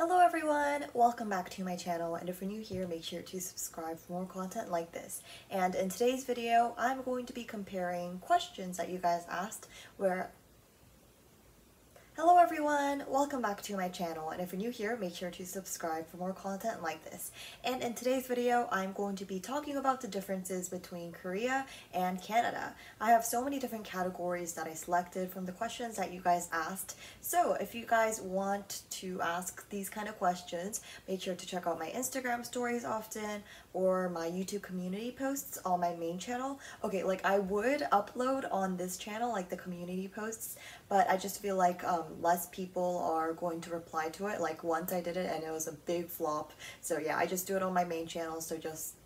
Hello everyone! Welcome back to my channel, and if you're new here, make sure to subscribe for more content like this. And in today's video, I'm going to be comparing questions that you guys asked where Hello everyone! Welcome back to my channel, and if you're new here, make sure to subscribe for more content like this. And in today's video, I'm going to be talking about the differences between Korea and Canada. I have so many different categories that I selected from the questions that you guys asked. So if you guys want to ask these kind of questions, make sure to check out my Instagram stories often or my YouTube community posts on my main channel. Okay, like I would upload on this channel like the community posts, but I just feel like less people are going to reply to it. Like once I did it and it was a big flop. So yeah, I just do it on my main channel, so just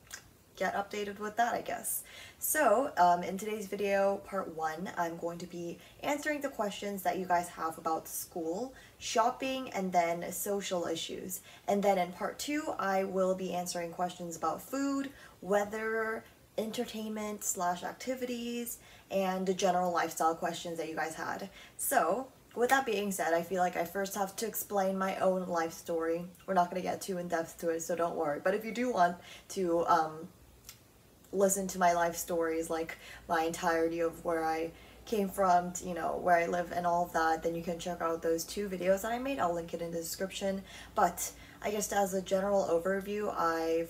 get updated with that, I guess. So in today's video, part 1, I'm going to be answering the questions that you guys have about school, shopping, and then social issues. And then in part 2, I will be answering questions about food, weather, entertainment / activities, and the general lifestyle questions that you guys had. So with that being said, I feel like I first have to explain my own life story. We're not going to get too in depth to it, so don't worry. But if you do want to listen to my life stories, like my entirety of where I came from, to, you know, where I live and all of that, then you can check out those 2 videos that I made. I'll link it in the description. But I guess as a general overview, I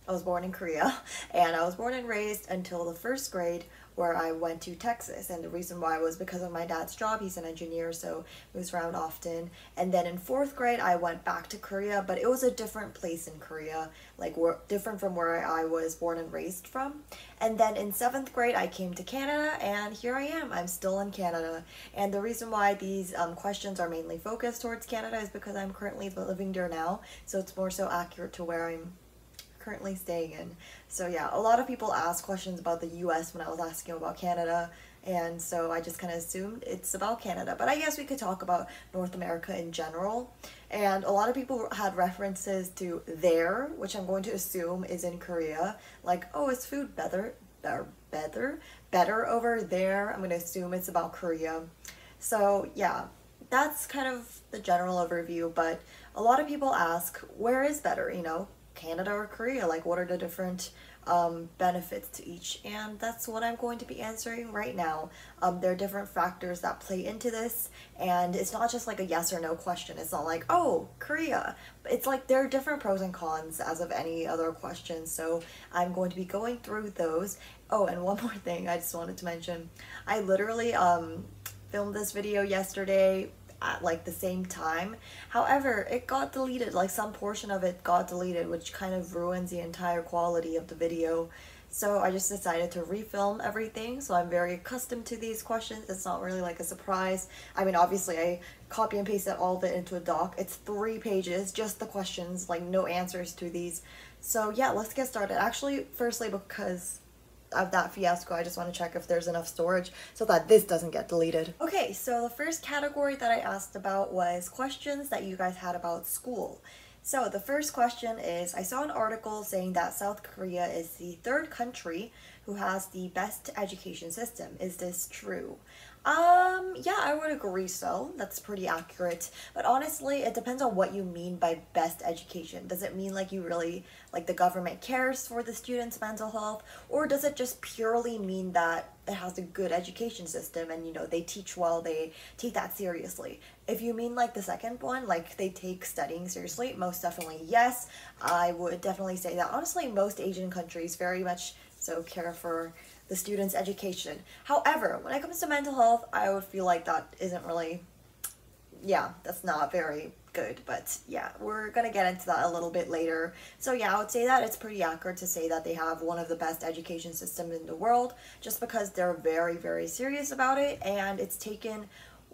was born in Korea, and I was born and raised until the 1st grade, where I went to Texas. And the reason why was because of my dad's job. He's an engineer, so moves around often. And then in 4th grade, I went back to Korea, but it was a different place in Korea, like different from where I was born and raised from. And then in 7th grade, I came to Canada, and here I am. I'm still in Canada. And the reason why these questions are mainly focused towards Canada is because I'm currently living there now, so it's more so accurate to where I'm currently staying in. So yeah, a lot of people ask questions about the US when I was asking about Canada, and so I just kind of assumed it's about Canada. But I guess we could talk about North America in general. And a lot of people had references to there, which I'm going to assume is in Korea. Like, oh, is food better over there? I'm going to assume it's about Korea. So yeah, that's kind of the general overview. But a lot of people ask, where is better, you know? Canada or Korea? Like, what are the different benefits to each? And that's what I'm going to be answering right now. There are different factors that play into this, and it's not just like a yes or no question. It's not like, oh, Korea. It's like there are different pros and cons as of any other question, so I'm going to be going through those. Oh, and one more thing I just wanted to mention. I literally filmed this video yesterday at like the same time. However, it got deleted, like some portion of it got deleted, which kind of ruins the entire quality of the video. So I just decided to refilm everything, so I'm very accustomed to these questions. It's not really like a surprise. I mean, obviously I copy and pasted all of it into a doc. It's 3 pages, just the questions, like no answers to these. So yeah, let's get started. Actually, firstly, because of that fiasco, I just want to check if there's enough storage so that this doesn't get deleted. Okay, so the first category that I asked about was questions that you guys had about school. So the first question is, I saw an article saying that South Korea is the 3rd country who has the best education system. Is this true? Yeah, I would agree so. That's pretty accurate. But honestly, it depends on what you mean by best education. Does it mean like you really, like the government cares for the students' mental health? Or does it just purely mean that it has a good education system and, you know, they teach well, they take that seriously? If you mean like the second one, like they take studying seriously, most definitely yes. I would definitely say that. Honestly, most Asian countries very much so care for the students' education. However, when it comes to mental health, I would feel like that isn't really, yeah, that's not very good. But yeah, we're gonna get into that a little bit later. So yeah, I would say that it's pretty accurate to say that they have one of the best education systems in the world, just because they're very, very serious about it, and it's taken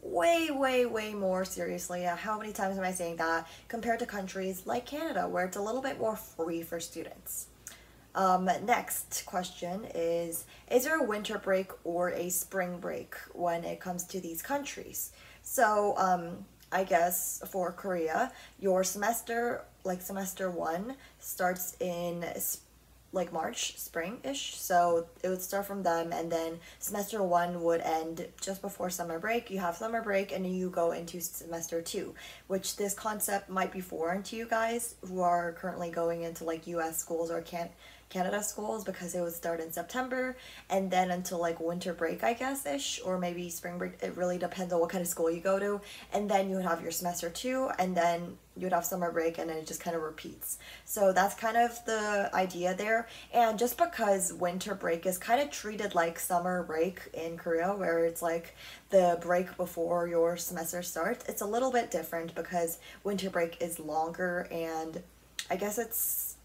way more seriously. How many times am I saying that? Compared to countries like Canada, where it's a little bit more free for students. Next question is there a winter break or a spring break when it comes to these countries? So, I guess for Korea, your semester, like semester 1, starts in like March, spring-ish. So it would start from them, and then semester one would end just before summer break. You have summer break, and then you go into semester two, which this concept might be foreign to you guys who are currently going into like US schools or Canada schools, because it would start in September and then until like winter break, I guess, ish, or maybe spring break. It really depends on what kind of school you go to. And then you would have your semester two, and then you would have summer break, and then it just kind of repeats. So that's kind of the idea there. And just because winter break is kind of treated like summer break in Korea, where it's like the break before your semester starts, it's a little bit different because winter break is longer, and I guess it's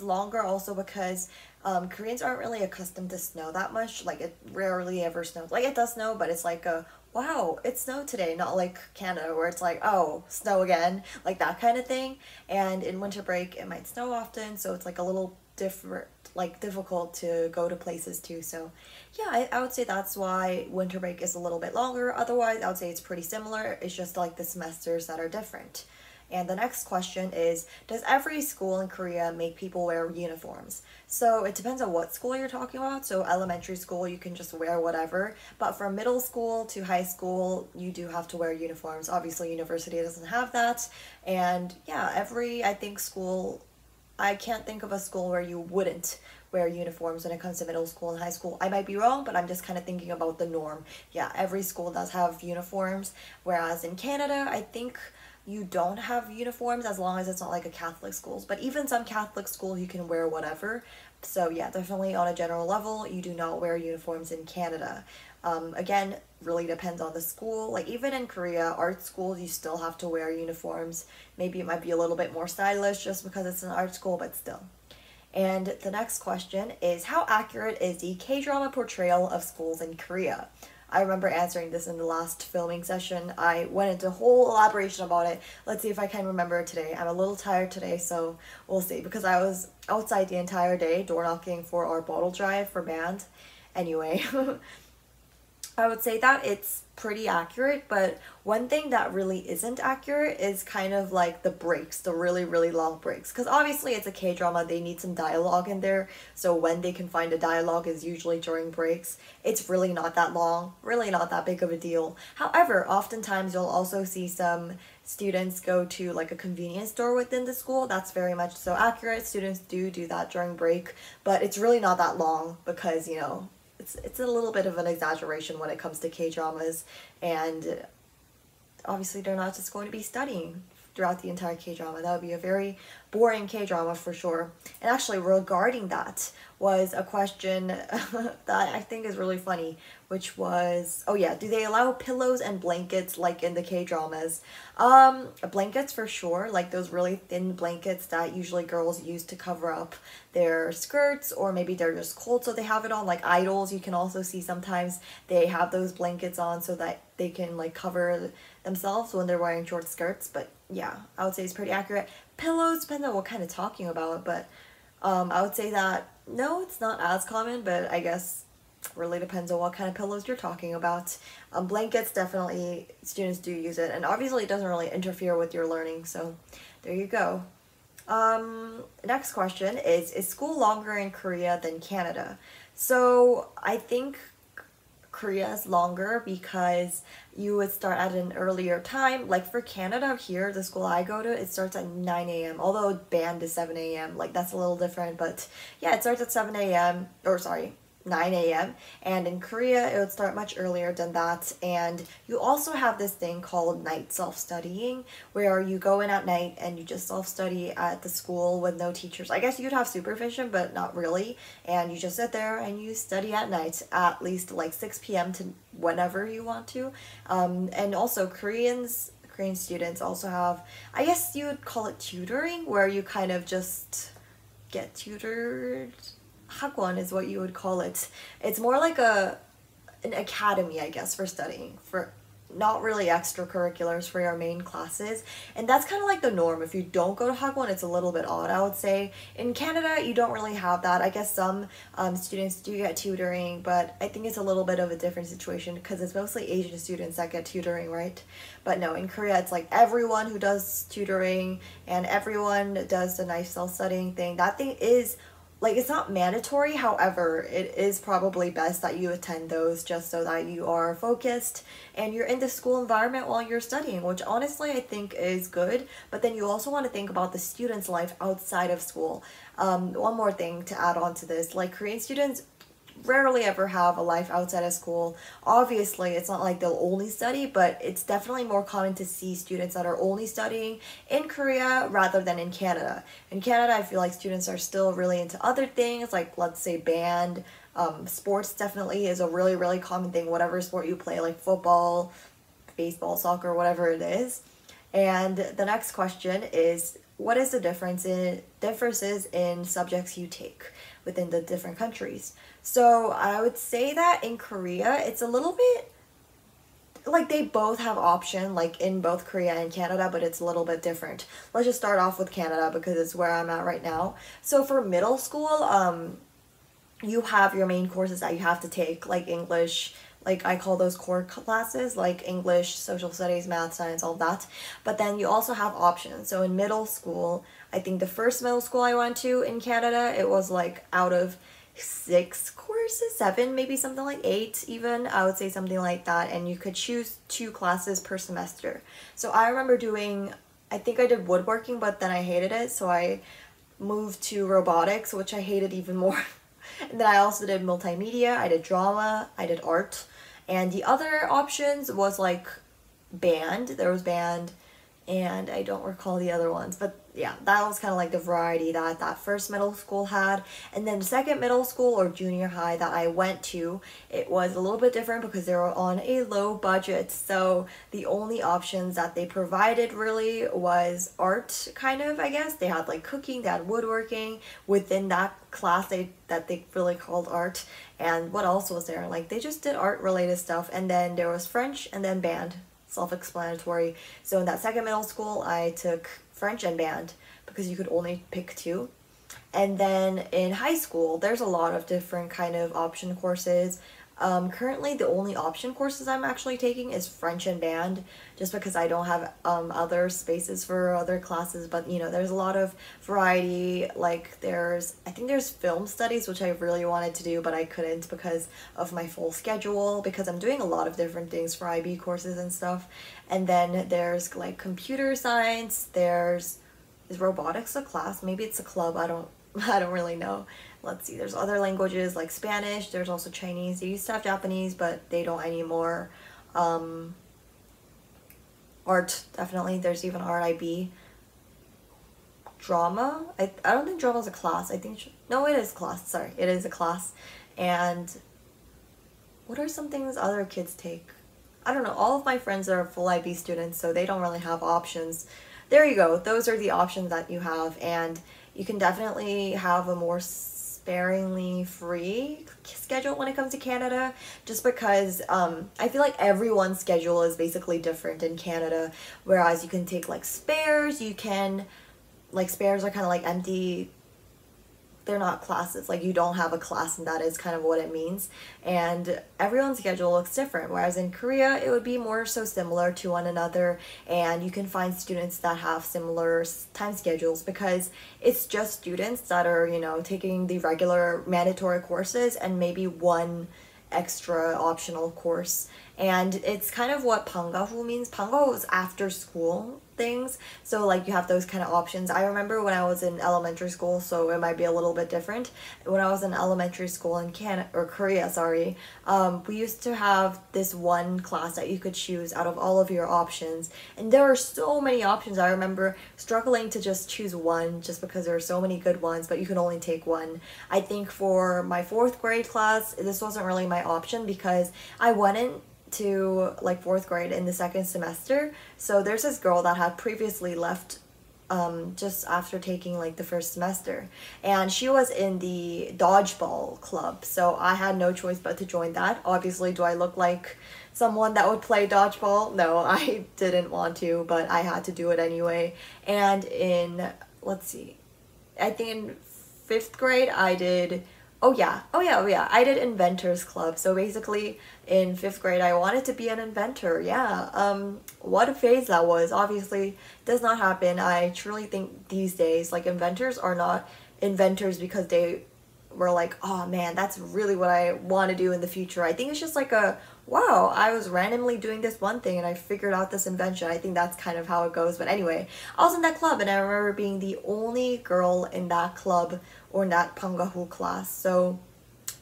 longer also because Koreans aren't really accustomed to snow that much. Like, it rarely ever snows. Like, it does snow, but it's like wow, it snowed today. Not like Canada, where it's like, oh, snow again. Like, that kind of thing. And in winter break, it might snow often, so it's like a little different, like difficult to go to places too. So yeah, I would say that's why winter break is a little bit longer. Otherwise, I would say it's pretty similar. It's just like the semesters that are different. And the next question is, does every school in Korea make people wear uniforms? So it depends on what school you're talking about. So elementary school, you can just wear whatever. But from middle school to high school, you do have to wear uniforms. Obviously, university doesn't have that. And yeah, I think school, I can't think of a school where you wouldn't wear uniforms when it comes to middle school and high school. I might be wrong, but I'm just kind of thinking about the norm. Yeah, every school does have uniforms. Whereas in Canada, I think you don't have uniforms as long as it's not like a Catholic schools. But even some Catholic schools, you can wear whatever. So yeah, definitely on a general level, you do not wear uniforms in Canada. Again, really depends on the school. Like, even in Korea, art schools, you still have to wear uniforms. Maybe it might be a little bit more stylish just because it's an art school, but still. And the next question is, how accurate is the K-drama portrayal of schools in Korea? I remember answering this in the last filming session. I went into a whole elaboration about it. Let's see if I can remember it today. I'm a little tired today, so we'll see. Because I was outside the entire day, door knocking for our bottle drive for band. Anyway, I would say that it's pretty accurate, but one thing that really isn't accurate is kind of like the breaks, the really, really long breaks. Because obviously it's a K-drama, they need some dialogue in there, so when they can find a dialogue is usually during breaks. It's really not that long, really not that big of a deal. However, oftentimes you'll also see some students go to like a convenience store within the school. That's very much so accurate. Students do that during break, but it's really not that long because, you know, it's a little bit of an exaggeration when it comes to K-dramas, and obviously they're not just going to be studying throughout the entire K-drama. That would be a very boring K-drama for sure. And actually, regarding that was a question that I think is really funny, which was, oh yeah, do they allow pillows and blankets like in the K-dramas? Blankets for sure, like those really thin blankets that usually girls use to cover up their skirts, or maybe they're just cold so they have it on. Like idols, you can also see sometimes they have those blankets on so that they can like cover themselves when they're wearing short skirts. But yeah, I would say it's pretty accurate. Pillows, depends on what kind of talking about, but I would say that no, it's not as common, but I guess really depends on what kind of pillows you're talking about. Blankets, definitely students do use it, and obviously it doesn't really interfere with your learning, so there you go. Next question is school longer in Korea than Canada? So I think Korea is longer because you would start at an earlier time. Like for Canada here, the school I go to, it starts at 9 a.m. Although band is 7 a.m. Like that's a little different, but yeah, it starts at 7 a.m. or sorry, 9 a.m. And in Korea, it would start much earlier than that. And you also have this thing called night self-studying, where you go in at night and you just self-study at the school with no teachers. I guess you'd have supervision, but not really. And you just sit there and you study at night at least like 6 p.m. to whenever you want to. And also Korean students also have, I guess you would call it tutoring, where you kind of just get tutored. Hagwon is what you would call it. It's more like an academy, I guess, for studying, for not really extracurriculars for your main classes. And that's kind of like the norm. If you don't go to Hagwon, it's a little bit odd, I would say. In Canada, you don't really have that. I guess some students do get tutoring, but I think it's a little bit of a different situation because it's mostly Asian students that get tutoring, right? But no, in Korea, it's like everyone who does tutoring and everyone does the nice self-studying thing. That thing is like it's not mandatory, however it is probably best that you attend those just so that you are focused and you're in the school environment while you're studying, which honestly I think is good. But then you also want to think about the student's life outside of school. One more thing to add on to this, like Korean students rarely ever have a life outside of school. Obviously, it's not like they'll only study, but it's definitely more common to see students that are only studying in Korea rather than in Canada. In Canada, I feel like students are still really into other things, like let's say band, sports definitely is a really, really common thing, whatever sport you play, like football, baseball, soccer, whatever it is. And the next question is, what is the differences in subjects you take within the different countries? So I would say that in Korea, it's a little bit like they both have option, like in both Korea and Canada, but it's a little bit different. Let's just start off with Canada because it's where I'm at right now. So for middle school, you have your main courses that you have to take, like English, like I call those core classes, like English, social studies, math, science, all that. But then you also have options. So in middle school, I think the first middle school I went to in Canada, it was like out of 6 courses, 7, maybe something like 8 even, I would say something like that. And you could choose 2 classes per semester. So I remember doing, I think I did woodworking, but then I hated it. So I moved to robotics, which I hated even more. And then I also did multimedia, I did drama, I did art. And the other options was like band. There was band, and I don't recall the other ones. But yeah, that was kind of like the variety that first middle school had. And then the second middle school or junior high that I went to, it was a little bit different because they were on a low budget. So the only options that they provided really was art, kind of, I guess. They had like cooking, they had woodworking within that class that they really called art. And what else was there? Like they just did art related stuff. And then there was French and then band. Self-explanatory. So in that second middle school, I took French and band because you could only pick 2. And then in high school, there's a lot of different kind of option courses. Currently, the only option courses I'm actually taking is French and band, just because I don't have other spaces for other classes. But you know, there's a lot of variety. Like I think there's film studies, which I really wanted to do, but I couldn't because of my full schedule, because I'm doing a lot of different things for IB courses and stuff. And then there's like computer science. Is robotics a class? Maybe it's a club. I don't really know. Let's see, there's other languages like Spanish, there's also Chinese. They used to have Japanese, but they don't anymore. Art, definitely, there's even art IB. Drama, I don't think drama is a class. I think, no, it is class, sorry, it is a class. And what are some things other kids take? I don't know, all of my friends are full IB students, so they don't really have options. There you go, those are the options that you have, and you can definitely have a more sparingly free schedule when it comes to Canada, just because I feel like everyone's schedule is basically different in Canada, whereas you can take like spares, spares are kind of like empty, they're not classes, like you don't have a class, and that is kind of what it means. And everyone's schedule looks different, whereas in Korea it would be more so similar to one another, and you can find students that have similar time schedules because it's just students that are, you know, taking the regular mandatory courses and maybe one extra optional course. And it's kind of what 방과후 means. 방과후 is after school things, so like you have those kind of options. I remember when I was in elementary school, so it might be a little bit different. When I was in elementary school in Korea, sorry, we used to have this one class that you could choose out of all of your options, and there were so many options. I remember struggling to just choose one just because there were so many good ones, but you could only take one. I think for my 4th grade class, this wasn't really my option because I went in to like 4th grade in the 2nd semester. So there's this girl that had previously left just after taking like the 1st semester, and she was in the dodgeball club, so I had no choice but to join that. Obviously, do I look like someone that would play dodgeball? No, I didn't want to, but I had to do it anyway. And in, let's see, I think in 5th grade I did I did Inventors Club. So basically in 5th grade I wanted to be an inventor. What a phase that was. Obviously does not happen. I truly think these days like inventors are not inventors because they we're like, oh man, that's really what I want to do in the future. I think it's just like a, wow, I was randomly doing this one thing and I figured out this invention. I think that's kind of how it goes. But anyway, I was in that club and I remember being the only girl in that club or in that pangahu class. So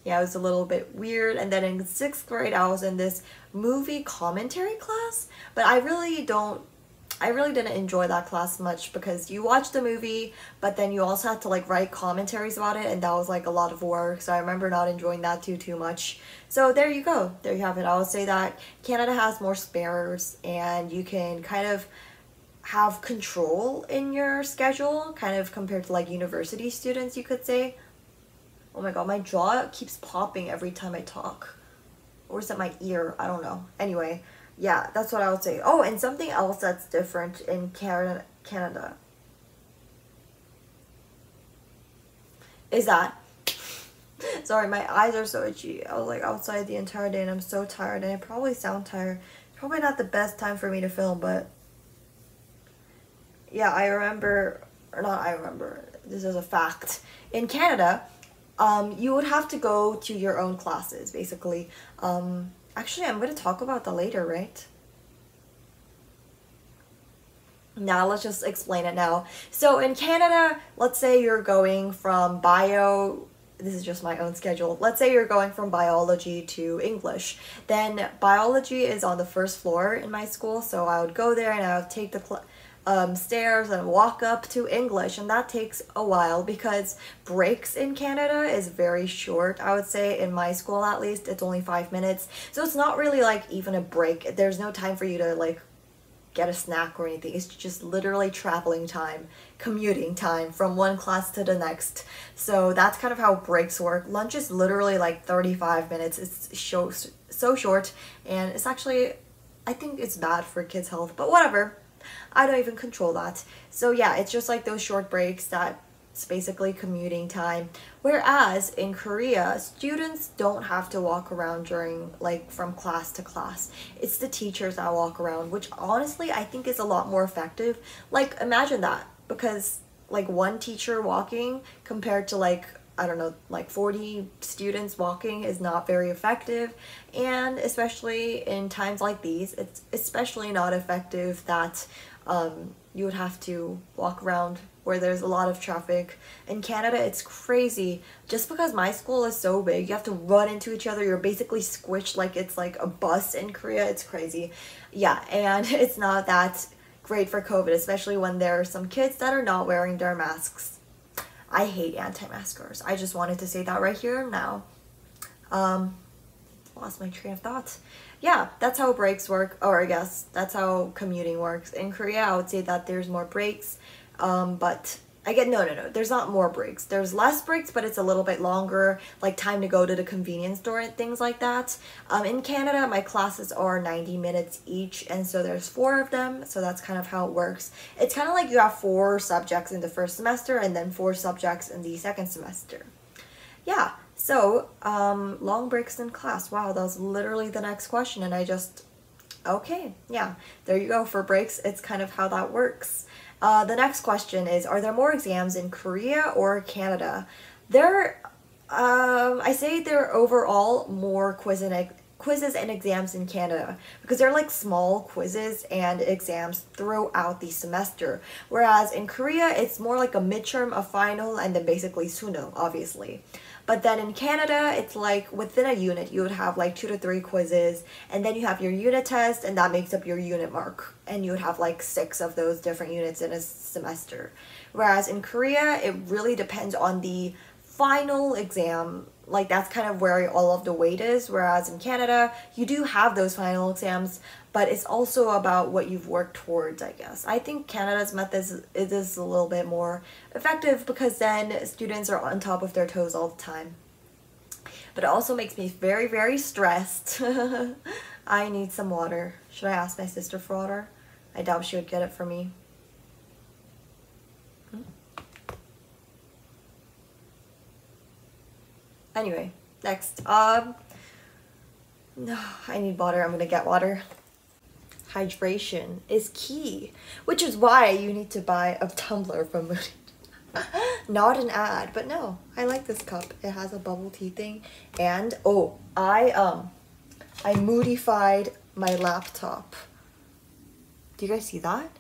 yeah, it was a little bit weird. And then in 6th grade, I was in this movie commentary class, but I really didn't enjoy that class much because you watch the movie, but then you also had to like write commentaries about it, and that was like a lot of work. So I remember not enjoying that too much. So there you go. There you have it. I would say that Canada has more spares, and you can kind of have control in your schedule, kind of compared to like university students, you could say. Oh my god, my jaw keeps popping every time I talk. Or is it my ear? I don't know. Anyway, yeah, that's what I would say. Oh, and something else that's different in Canada is that, sorry, my eyes are so itchy. I was like outside the entire day and I'm so tired, and I probably sound tired. Probably not the best time for me to film, but yeah, I remember, or not I remember, this is a fact. In Canada, you would have to go to your own classes, basically. Actually, I'm going to talk about that later, right? Now, let's just explain it now. So, in Canada, let's say you're going from this is just my own schedule. Let's say you're going from biology to English. Then, biology is on the first floor in my school, so I would go there and I would take the stairs and walk up to English, and that takes a while because breaks in Canada is very short. I would say in my school, at least, it's only 5 minutes, so it's not really like even a break. There's no time for you to like get a snack or anything. It's just literally traveling time, commuting time from one class to the next. So that's kind of how breaks work. Lunch is literally like 35 minutes. It's so short, and it's actually, I think it's bad for kids' health, but whatever. I don't even control that. So yeah, it's just like those short breaks that's basically commuting time. Whereas in Korea, students don't have to walk around during like from class to class. It's the teachers that walk around, which honestly I think is a lot more effective. Like imagine that, because like one teacher walking compared to like, I don't know, like 40 students walking is not very effective. And especially in times like these, it's especially not effective that you would have to walk around where there's a lot of traffic. In Canada, it's crazy. Just because my school is so big, you have to run into each other. You're basically squished like it's like a bus in Korea. It's crazy. Yeah, and it's not that great for COVID, especially when there are some kids that are not wearing their masks. I hate anti-maskers. I just wanted to say that right here and now. Lost my train of thought. Yeah, that's how breaks work, or I guess that's how commuting works. In Korea, I would say that there's more breaks, but no, there's not more breaks. There's less breaks, but it's a little bit longer, like time to go to the convenience store and things like that. In Canada, my classes are 90 minutes each, and so there's 4 of them, so that's kind of how it works. It's kind of like you have 4 subjects in the first semester and then 4 subjects in the second semester. Yeah, so long breaks in class. Wow, that was literally the next question, and okay, yeah, there you go. For breaks, it's kind of how that works. The next question is, are there more exams in Korea or Canada? I say there are overall more quizzes and exams in Canada, because they're like small quizzes and exams throughout the semester. Whereas in Korea, it's more like a midterm, a final, and then basically suno, obviously. But then in Canada, it's like within a unit, you would have like 2 to 3 quizzes, and then you have your unit test, and that makes up your unit mark. And you would have like 6 of those different units in a semester. Whereas in Korea, it really depends on the final exam. Like that's kind of where all of the weight is. Whereas in Canada, you do have those final exams, but it's also about what you've worked towards, I guess. I think Canada's method is a little bit more effective, because then students are on top of their toes all the time. But it also makes me very, very stressed. I need some water. Should I ask my sister for water? I doubt she would get it for me. Anyway, next. No, I need water. I'm gonna get water. Hydration is key, which is why you need to buy a tumbler from Moody. Not an ad, but no, I like this cup. It has a bubble tea thing, and oh, I moodified my laptop. Do you guys see that?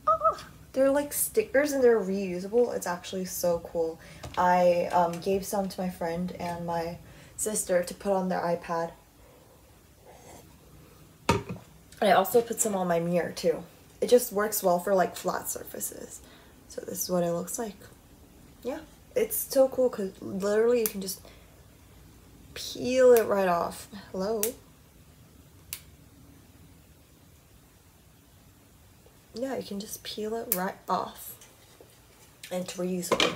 Ah, they're like stickers and they're reusable. It's actually so cool. I gave some to my friend and my sister to put on their iPad. And I also put some on my mirror too. It just works well for like flat surfaces. So this is what it looks like. Yeah, it's so cool because literally you can just peel it right off. Hello? Yeah, you can just peel it right off. And it's reusable.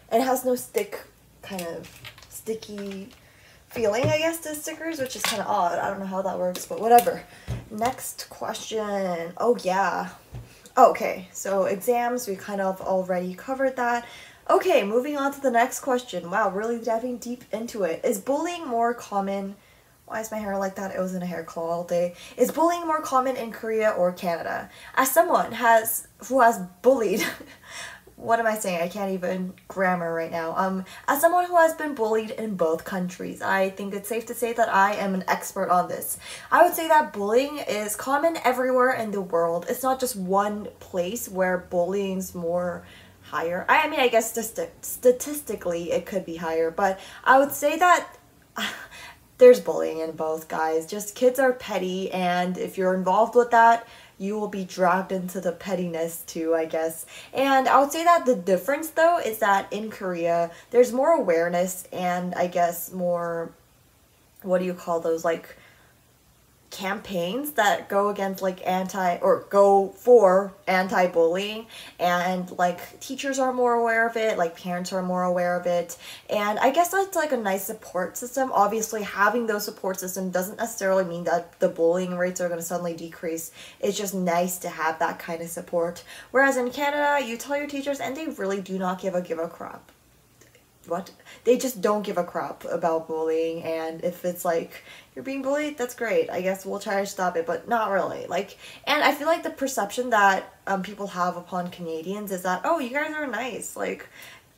And it has no kind of sticky feeling, I guess, to stickers, which is kind of odd. I don't know how that works, but whatever. Next question. Oh, yeah. Okay, so exams, we kind of already covered that. Okay, moving on to the next question. Wow, really diving deep into it. Is bullying more common? Why is my hair like that? It was in a hair claw all day. Is bullying more common in Korea or Canada? As someone who has bullied what am I saying? I can't even grammar right now. As someone who has been bullied in both countries, I think it's safe to say that I am an expert on this. I would say that bullying is common everywhere in the world. It's not just one place where bullying's more higher. I mean, I guess statistically it could be higher, but I would say that there's bullying in both, guys. Just kids are petty, and if you're involved with that, you will be dragged into the pettiness too, I guess. And I would say that the difference though is that in Korea, there's more awareness and I guess more, what do you call those, like campaigns that go against like go for anti-bullying, and like teachers are more aware of it, like parents are more aware of it, and I guess that's like a nice support system. Obviously having those support system doesn't necessarily mean that the bullying rates are going to suddenly decrease. It's just nice to have that kind of support, whereas in Canada you tell your teachers and they really do not give a crap. What? They just don't give a crap about bullying, and if it's like you're being bullied, that's great. I guess we'll try to stop it, but not really. Like, and I feel like the perception that people have upon Canadians is that, oh, you guys are nice. Like,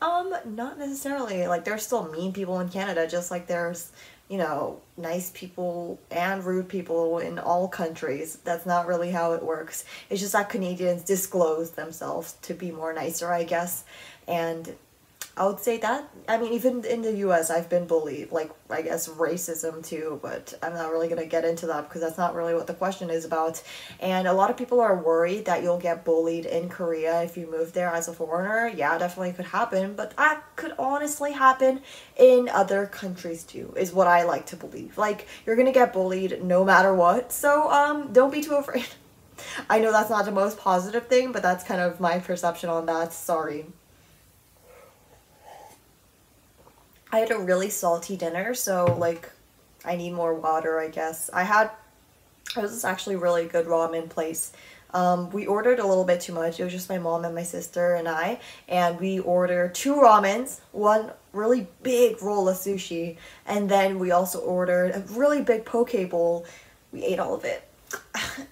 not necessarily. Like, there's still mean people in Canada, just like there's, you know, nice people and rude people in all countries. That's not really how it works. It's just that Canadians disclose themselves to be more nicer, I guess, and I would say that. I mean, even in the US, I've been bullied, like, I guess racism too, but I'm not really going to get into that because that's not really what the question is about. And a lot of people are worried that you'll get bullied in Korea if you move there as a foreigner. Yeah, definitely could happen, but that could honestly happen in other countries too, is what I like to believe. Like, you're going to get bullied no matter what, so don't be too afraid. I know that's not the most positive thing, but that's kind of my perception on that. Sorry. I had a really salty dinner, so, like, I need more water, I guess. It was this actually really good ramen place. We ordered a little bit too much. It was just my mom and my sister and I, and we ordered 2 ramens, one really big roll of sushi, and then we also ordered a really big poke bowl. We ate all of it.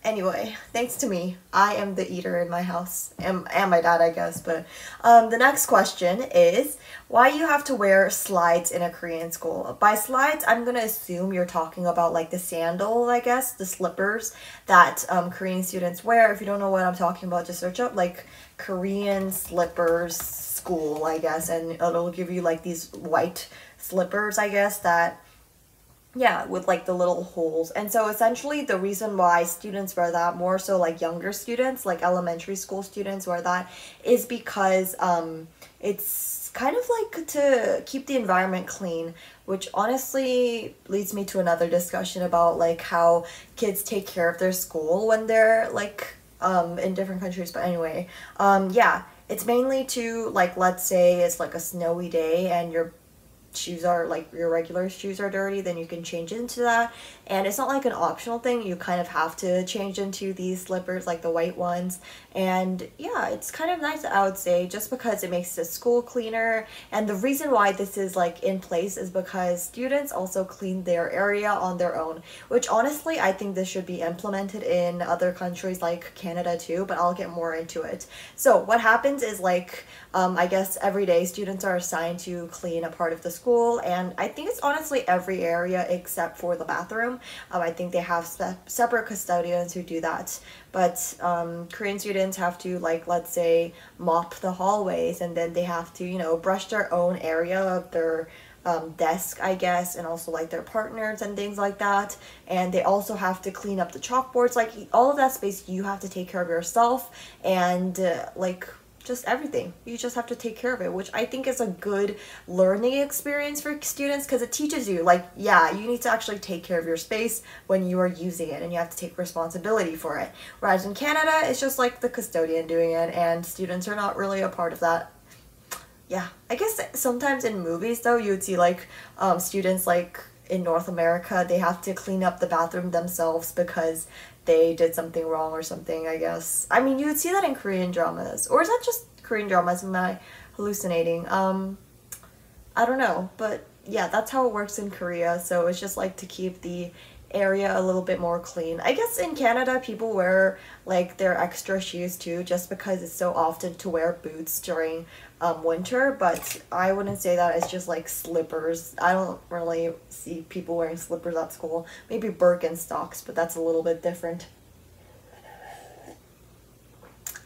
Anyway, thanks to me, I am the eater in my house, and my dad, I guess. But the next question is, why you have to wear slides in a Korean school? By slides, I'm gonna assume you're talking about like the sandal, I guess, the slippers that Korean students wear. If you don't know what I'm talking about, just search up like Korean slippers school, I guess, and it'll give you like these white slippers, I guess, that, yeah, with like the little holes. And so essentially the reason why students wear that, more so like younger students, like elementary school students wear that, is because it's kind of like to keep the environment clean, which honestly leads me to another discussion about like how kids take care of their school when they're like in different countries. But anyway, yeah, it's mainly to, like, let's say it's like a snowy day and you're shoes are like your regular shoes are dirty, then you can change into that. And it's not like an optional thing, you kind of have to change into these slippers, like the white ones. And yeah, it's kind of nice, I would say, just because it makes the school cleaner. And the reason why this is like in place is because students also clean their area on their own, which honestly I think this should be implemented in other countries like Canada too, but I'll get more into it. So what happens is like I guess every day students are assigned to clean a part of the school, and I think it's honestly every area except for the bathroom. I think they have separate custodians who do that, but Korean students have to, like, let's say mop the hallways, and then they have to, you know, brush their own area of their desk, I guess, and also like their partners and things like that. And they also have to clean up the chalkboards, like all of that space you have to take care of yourself. And like just everything, you just have to take care of it, which I think is a good learning experience for students, because it teaches you, like, yeah, you need to actually take care of your space when you are using it, and you have to take responsibility for it. Whereas in Canada, it's just like the custodian doing it, and students are not really a part of that. Yeah, I guess sometimes in movies though, you would see like students, like in North America, they have to clean up the bathroom themselves because they did something wrong or something, I guess. I mean, you would see that in Korean dramas. Or is that just Korean dramas? Am I hallucinating? I don't know. But yeah, that's how it works in Korea. So it's just like to keep the area a little bit more clean. I guess in Canada, people wear like their extra shoes too, just because it's so often to wear boots during winter, but I wouldn't say that it's just like slippers. I don't really see people wearing slippers at school. Maybe Birkenstocks, but that's a little bit different.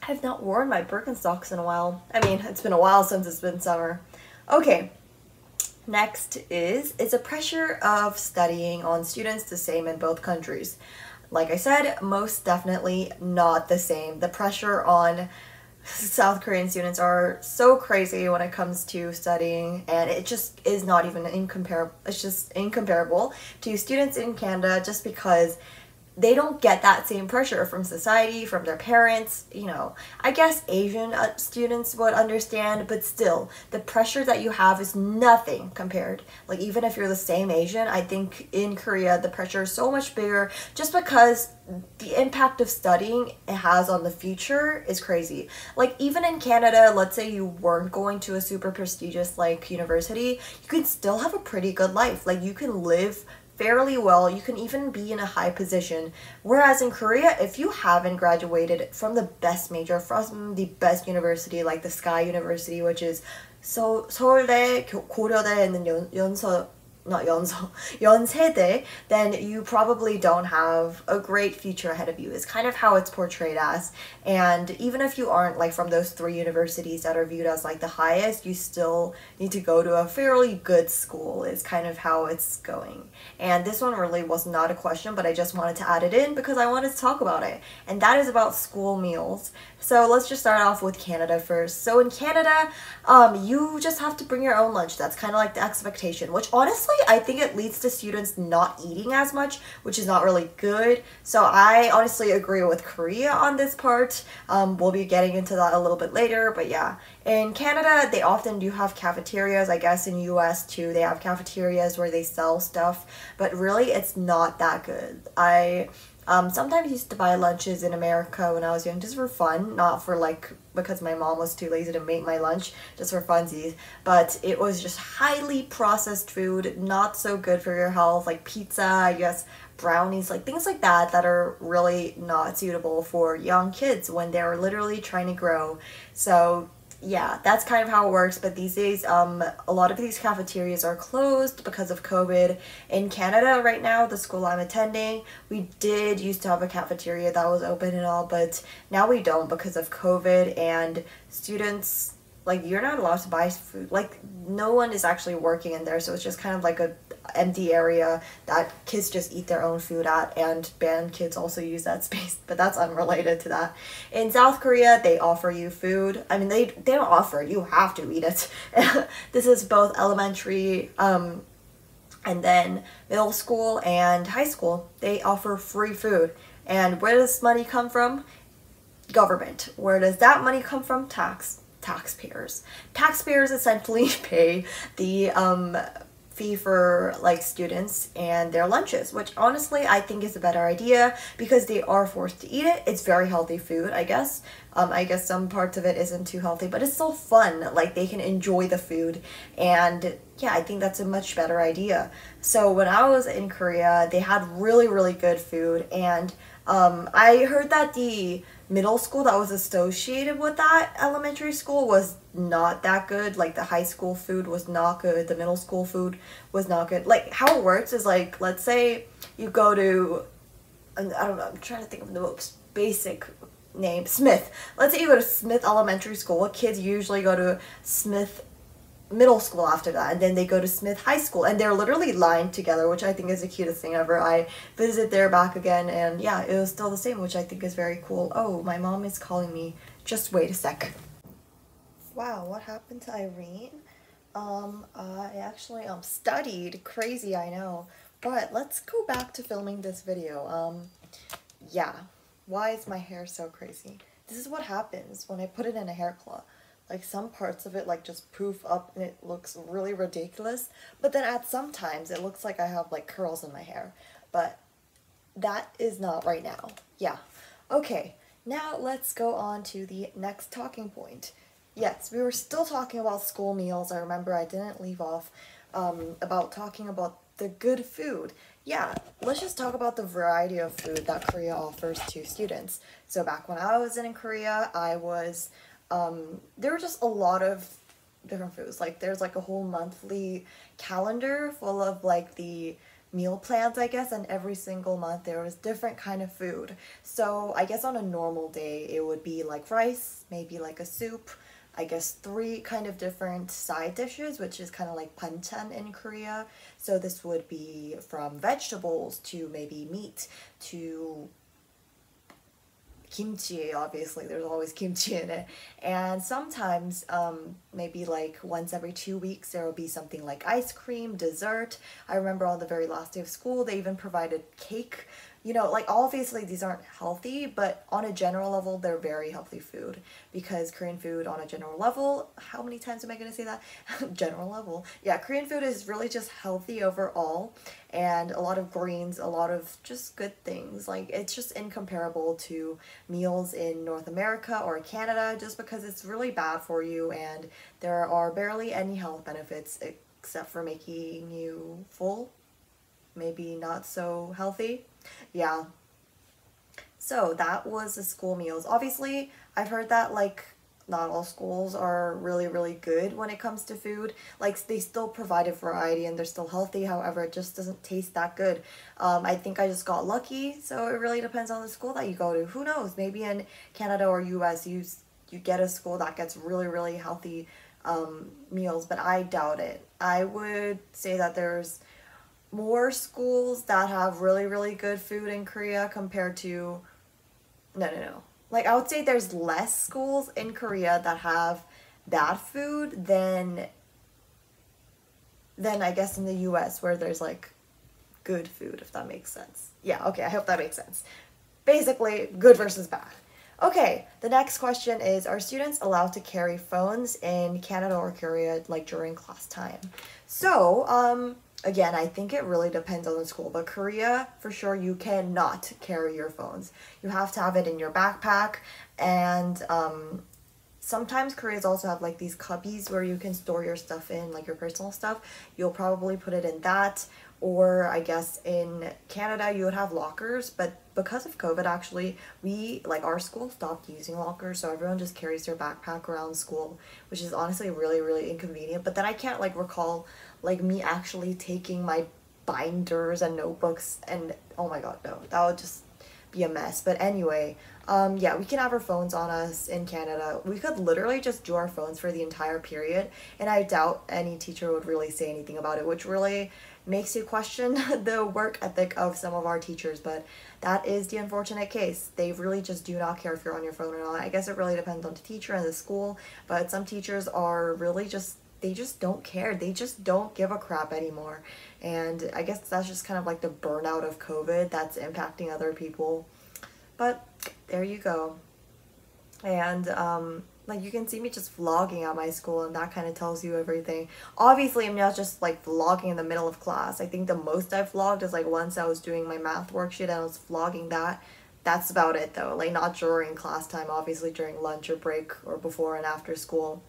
I've not worn my Birkenstocks in a while. I mean, it's been a while since it's been summer. Okay, next is the pressure of studying on students the same in both countries? Like I said, most definitely not the same. The pressure on South Korean students are so crazy when it comes to studying, and it just is not even incomparable. It's just incomparable to students in Canada, just because they don't get that same pressure from society, from their parents. You know, I guess Asian students would understand, but still, the pressure that you have is nothing compared. Like, even if you're the same Asian, I think in Korea, the pressure is so much bigger, just because the impact of studying it has on the future is crazy. Like, even in Canada, let's say you weren't going to a super prestigious, like, university, you could still have a pretty good life. Like, you can live fairly well, you can even be in a high position. Whereas in Korea, if you haven't graduated from the best major, from the best university, like the Sky University, which is 서울대, 고려대, and then 연세대, then you probably don't have a great future ahead of you, is kind of how it's portrayed as. And even if you aren't like from those 3 universities that are viewed as like the highest, you still need to go to a fairly good school, is kind of how it's going. And this one really was not a question, but I just wanted to add it in because I wanted to talk about it. And that is about school meals. So let's just start off with Canada first. So in Canada, you just have to bring your own lunch. That's kind of like the expectation, which honestly, I think it leads to students not eating as much, which is not really good. So I honestly agree with Korea on this part. We'll be getting into that a little bit later, but yeah. In Canada, they often do have cafeterias. I guess in US too, they have cafeterias where they sell stuff, but really it's not that good. I sometimes used to buy lunches in America when I was young, just for fun, not for like because my mom was too lazy to make my lunch, just for funsies. But it was just highly processed food, not so good for your health, like pizza, I guess, brownies, like things like that that are really not suitable for young kids when they're literally trying to grow. So yeah, that's kind of how it works. But these days, a lot of these cafeterias are closed because of COVID. In Canada right now, the school I'm attending, we did used to have a cafeteria that was open and all, but now we don't because of COVID. And students, like, you're not allowed to buy food. Like, no one is actually working in there, so it's just kind of like a empty area that kids just eat their own food at, and band kids also use that space, but that's unrelated to that. In South Korea, they offer you food. I mean, they don't offer it, you have to eat it. This is both elementary, and then middle school and high school. They offer free food. And where does money come from? Government. Where does that money come from? Tax. taxpayers. Taxpayers essentially pay the fee for like students and their lunches, which honestly I think is a better idea because they are forced to eat it. It's very healthy food, I guess. I guess some parts of it isn't too healthy, but it's still fun. Like they can enjoy the food, and yeah, I think that's a much better idea. So when I was in Korea, they had really, really good food, and I heard that the middle school that was associated with that elementary school was not that good. Like the high school food was not good. The middle school food was not good. Like how it works is like, let's say you go to, I don't know, I'm trying to think of the most basic name, Smith. Let's say you go to Smith Elementary School. Kids usually go to Smith Middle School after that, and then they go to Smith High School, and they're literally lined together, which I think is the cutest thing ever. I visited there back again, and yeah, it was still the same, which I think is very cool. Oh, my mom is calling me. Just wait a sec. Wow, what happened to Irene? I actually studied. Crazy, I know. But let's go back to filming this video. Yeah. Why is my hair so crazy? This is what happens when I put it in a hair claw. Like some parts of it like just poof up and it looks really ridiculous. But then at some times it looks like I have like curls in my hair. But that is not right now. Yeah. Okay. Now let's go on to the next talking point. Yes, we were still talking about school meals. I remember I didn't leave off about talking about the good food. Yeah, let's just talk about the variety of food that Korea offers to students. So back when I was in Korea, there were just a lot of different foods. Like there's like a whole monthly calendar full of like the meal plans, I guess, and every single month there was different kind of food. So I guess on a normal day it would be like rice, maybe like a soup, I guess 3 kind of different side dishes, which is kind of like banchan in Korea. So this would be from vegetables to maybe meat to kimchi. Obviously there's always kimchi in it, and sometimes maybe like once every 2 weeks there will be something like ice cream, dessert. I remember on the very last day of school they even provided cake. You know, like obviously these aren't healthy, but on a general level they're very healthy food, because Korean food on a general level, how many times am I going to say that? General level. Yeah, Korean food is really just healthy overall, and a lot of greens, a lot of just good things. Like it's just incomparable to meals in North America or Canada, just because it's really bad for you and there are barely any health benefits except for making you full, maybe not so healthy. Yeah. So that was the school meals. Obviously, I've heard that like not all schools are really, really good when it comes to food. Like they still provide a variety and they're still healthy. However, it just doesn't taste that good. I think I just got lucky. So it really depends on the school that you go to. Who knows? Maybe in Canada or US, you get a school that gets really, really healthy meals, but I doubt it. I would say that there's more schools that have really, really good food in Korea compared to, no. Like I would say there's less schools in Korea that have bad food than I guess in the US where there's like good food, if that makes sense. Yeah, okay, I hope that makes sense. Basically, good versus bad. Okay, the next question is, are students allowed to carry phones in Canada or Korea like during class time? So, again, I think it really depends on the school, but Korea, for sure, you cannot carry your phones. You have to have it in your backpack, and sometimes Koreans also have like these cubbies where you can store your stuff in, like your personal stuff. You'll probably put it in that, or I guess in Canada you would have lockers, but because of COVID, actually, our school stopped using lockers, so everyone just carries their backpack around school, which is honestly really, really inconvenient. But then I can't like recall like me actually taking my binders and notebooks, and oh my god, no, that would just be a mess. But anyway, yeah, we can have our phones on us in Canada. We could literally just do our phones for the entire period, and I doubt any teacher would really say anything about it, which really makes you question the work ethic of some of our teachers. But that is the unfortunate case. They really just do not care if you're on your phone or not. I guess it really depends on the teacher and the school, but some teachers are really just, they just don't care. They just don't give a crap anymore. And I guess that's just kind of like the burnout of COVID that's impacting other people. But there you go. And Like, you can see me just vlogging at my school, and that kind of tells you everything. Obviously, I'm not just like vlogging in the middle of class. I think the most I've vlogged is like once I was doing my math worksheet and I was vlogging that. That's about it though. Like, not during class time, obviously during lunch or break or before and after school.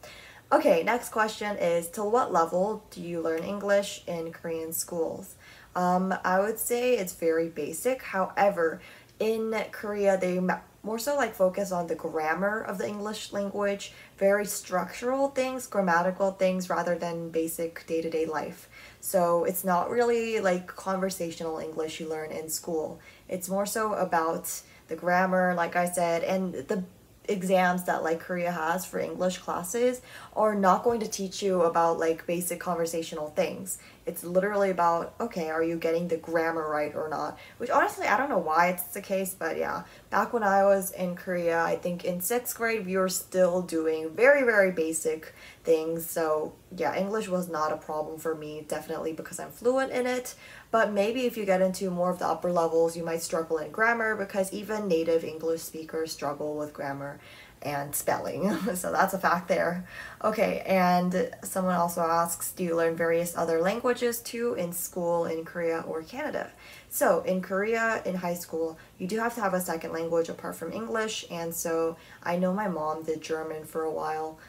Okay, next question is, till what level do you learn English in Korean schools? I would say it's very basic. However, in Korea, they more so like focus on the grammar of the English language, very structural things, grammatical things, rather than basic day-to-day life. So it's not really like conversational English you learn in school. It's more so about the grammar, like I said, and the exams that like Korea has for English classes are not going to teach you about like basic conversational things. It's literally about, okay, are you getting the grammar right or not? Which honestly, I don't know why it's the case, but yeah, back when I was in Korea, I think in 6th grade, we were still doing very, very basic things. So yeah, English was not a problem for me, definitely because I'm fluent in it. But maybe if you get into more of the upper levels, you might struggle in grammar because even native English speakers struggle with grammar and spelling. So that's a fact there. Okay, and someone also asks, do you learn various other languages too in school in Korea or Canada? So in Korea, in high school, you do have to have a second language apart from English. And so I know my mom did German for a while.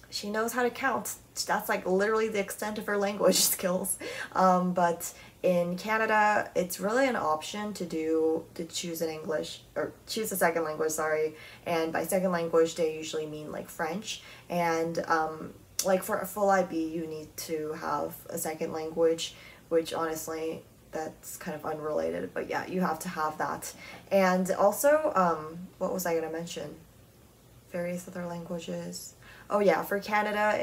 She knows how to count. That's like literally the extent of her language skills. But in Canada, it's really an option to choose an English or choose a second language, sorry. And by second language, they usually mean like French. And like for a full IB, you need to have a second language, which honestly, that's kind of unrelated. But yeah, you have to have that. And also, what was I gonna mention? Various other languages. Oh yeah, for Canada,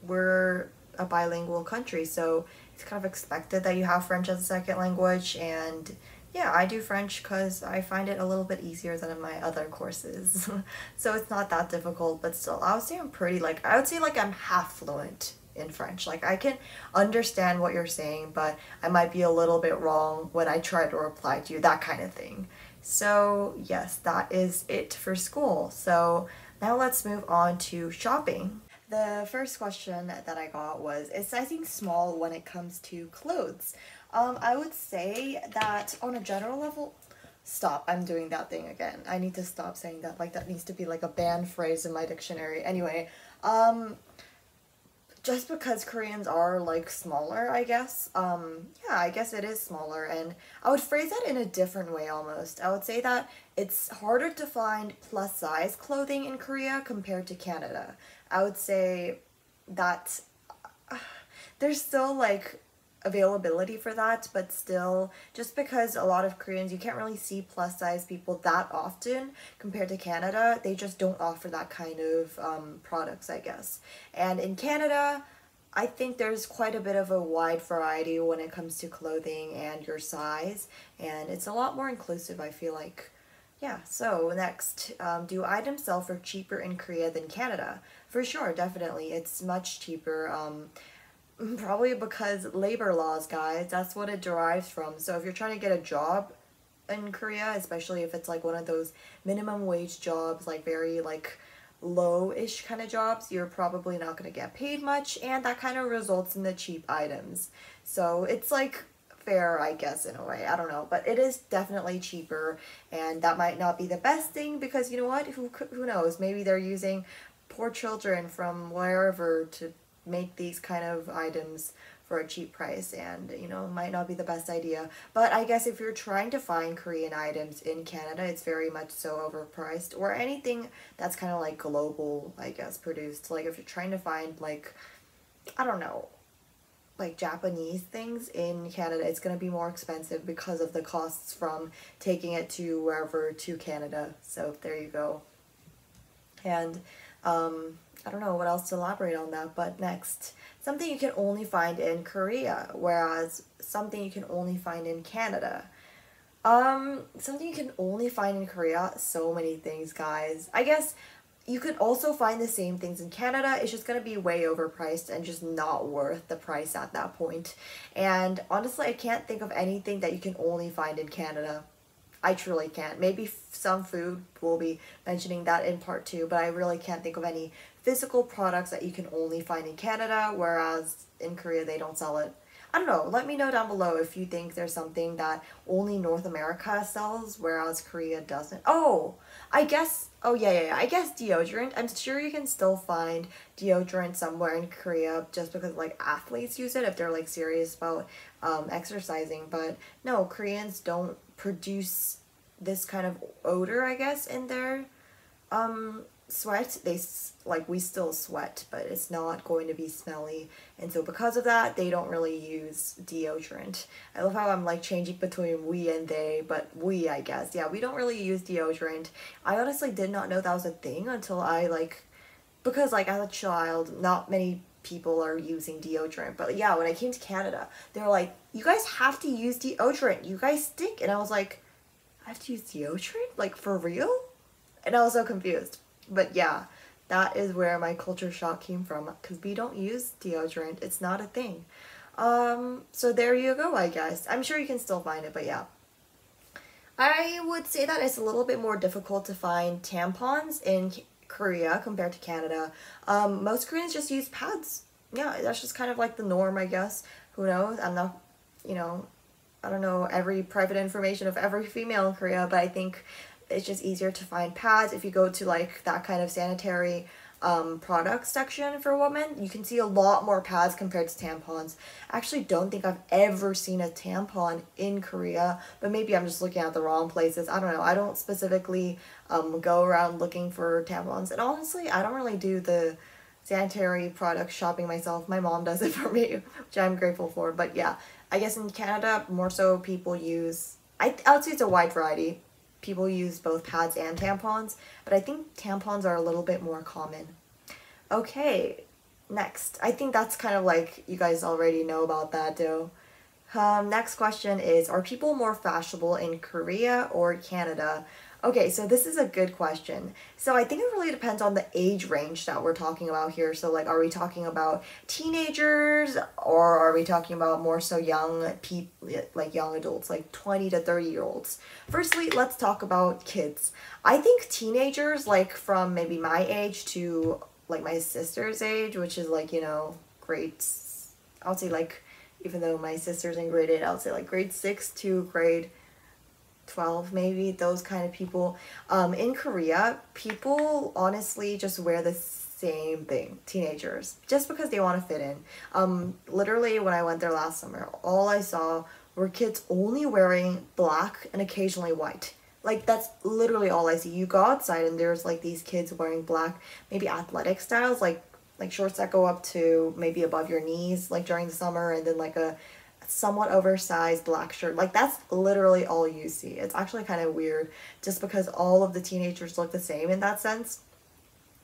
we're a bilingual country, so it's kind of expected that you have French as a second language. And yeah, I do French because I find it a little bit easier than in my other courses. So it's not that difficult, but still, I would say I'm half fluent in French. Like, I can understand what you're saying, but I might be a little bit wrong when I try to reply to you, that kind of thing. So yes, that is it for school. So now let's move on to shopping. The first question that I got was, is sizing small when it comes to clothes? I would say that on a general level, stop, I'm doing that thing again. I need to stop saying that. Like, that needs to be like a banned phrase in my dictionary. Anyway, just because Koreans are like smaller, I guess. Yeah, I guess it is smaller, and I would phrase that in a different way almost. I would say that it's harder to find plus size clothing in Korea compared to Canada. I would say that there's still like availability for that, but still, just because a lot of Koreans, you can't really see plus size people that often compared to Canada, they just don't offer that kind of products, I guess. And in Canada, I think there's quite a bit of a wide variety when it comes to clothing and your size, and it's a lot more inclusive, I feel like. Yeah, so next, do items sell for cheaper in Korea than Canada? For sure, definitely. It's much cheaper. Probably because labor laws, guys. That's what it derives from. So if you're trying to get a job in Korea, especially if it's like one of those minimum wage jobs, like very like low-ish kind of jobs, you're probably not going to get paid much, and that kind of results in the cheap items. So it's like fair, I guess, in a way. I don't know, but it is definitely cheaper, and that might not be the best thing because, you know what, who knows, maybe they're using poor children from wherever to make these kind of items for a cheap price, and you know, might not be the best idea. But I guess if you're trying to find Korean items in Canada, it's very much so overpriced, or anything that's kind of like global, I guess, produced. Like if you're trying to find like, I don't know, like Japanese things in Canada, it's going to be more expensive because of the costs from taking it to wherever to Canada. So there you go. And I don't know what else to elaborate on that, but next, something you can only find in Korea, whereas something you can only find in Canada. Something you can only find in Korea, so many things, guys. I guess you could also find the same things in Canada, it's just gonna be way overpriced and just not worth the price at that point. And honestly, I can't think of anything that you can only find in Canada. I truly can't. Maybe some food, we'll be mentioning that in part two, but I really can't think of any physical products that you can only find in Canada, whereas in Korea they don't sell it. I don't know. Let me know down below if you think there's something that only North America sells, whereas Korea doesn't. Oh, I guess. Oh yeah. I guess deodorant. I'm sure you can still find deodorant somewhere in Korea, just because like athletes use it if they're like serious about exercising. But no, Koreans don't produce this kind of odor, I guess, in their sweat. Like, we still sweat, but it's not going to be smelly, and so because of that they don't really use deodorant. I love how I'm like changing between we and they, but we, I guess, yeah, we don't really use deodorant. I honestly did not know that was a thing until I like, because like as a child not many people are using deodorant, but yeah, when I came to Canada they were like, you guys have to use deodorant, you guys stink, and I was like, I have to use deodorant, like for real? And I was so confused. But yeah, that is where my culture shock came from, because we don't use deodorant. It's not a thing. So there you go, I guess. I'm sure you can still find it, but yeah. I would say that it's a little bit more difficult to find tampons in Korea compared to Canada. Most Koreans just use pads. Yeah, that's just kind of like the norm, I guess. Who knows? I'm not, you know, I don't know every private information of every female in Korea, but I think it's just easier to find pads. If you go to like that kind of sanitary product section for women, you can see a lot more pads compared to tampons. I actually don't think I've ever seen a tampon in Korea, but maybe I'm just looking at the wrong places. I don't know. I don't specifically go around looking for tampons, and honestly I don't really do the sanitary product shopping myself. My mom does it for me, which I'm grateful for. But yeah, I guess in Canada more so people use, I would say it's a wide variety. People use both pads and tampons, but I think tampons are a little bit more common. Okay, next. I think that's kind of like, you guys already know about that though. Next question is, are people more fashionable in Korea or Canada? Okay, so this is a good question. So I think it really depends on the age range that we're talking about here. So like, are we talking about teenagers, or are we talking about more so young people, like young adults, like 20 to 30-year-olds? Firstly, let's talk about kids. I think teenagers, like from maybe my age to like my sister's age, which is like, you know, I'll say like, even though my sister's in grade 8, I would say like grade 6 to grade 12 maybe, those kind of people. In Korea, people honestly just wear the same thing, teenagers, just because they want to fit in. Literally when I went there last summer, all I saw were kids only wearing black and occasionally white. Like, that's literally all I see. You go outside and there's like these kids wearing black, maybe athletic styles, like shorts that go up to maybe above your knees, like during the summer, and then like a somewhat oversized black shirt. Like, that's literally all you see. It's actually kind of weird, just because all of the teenagers look the same in that sense,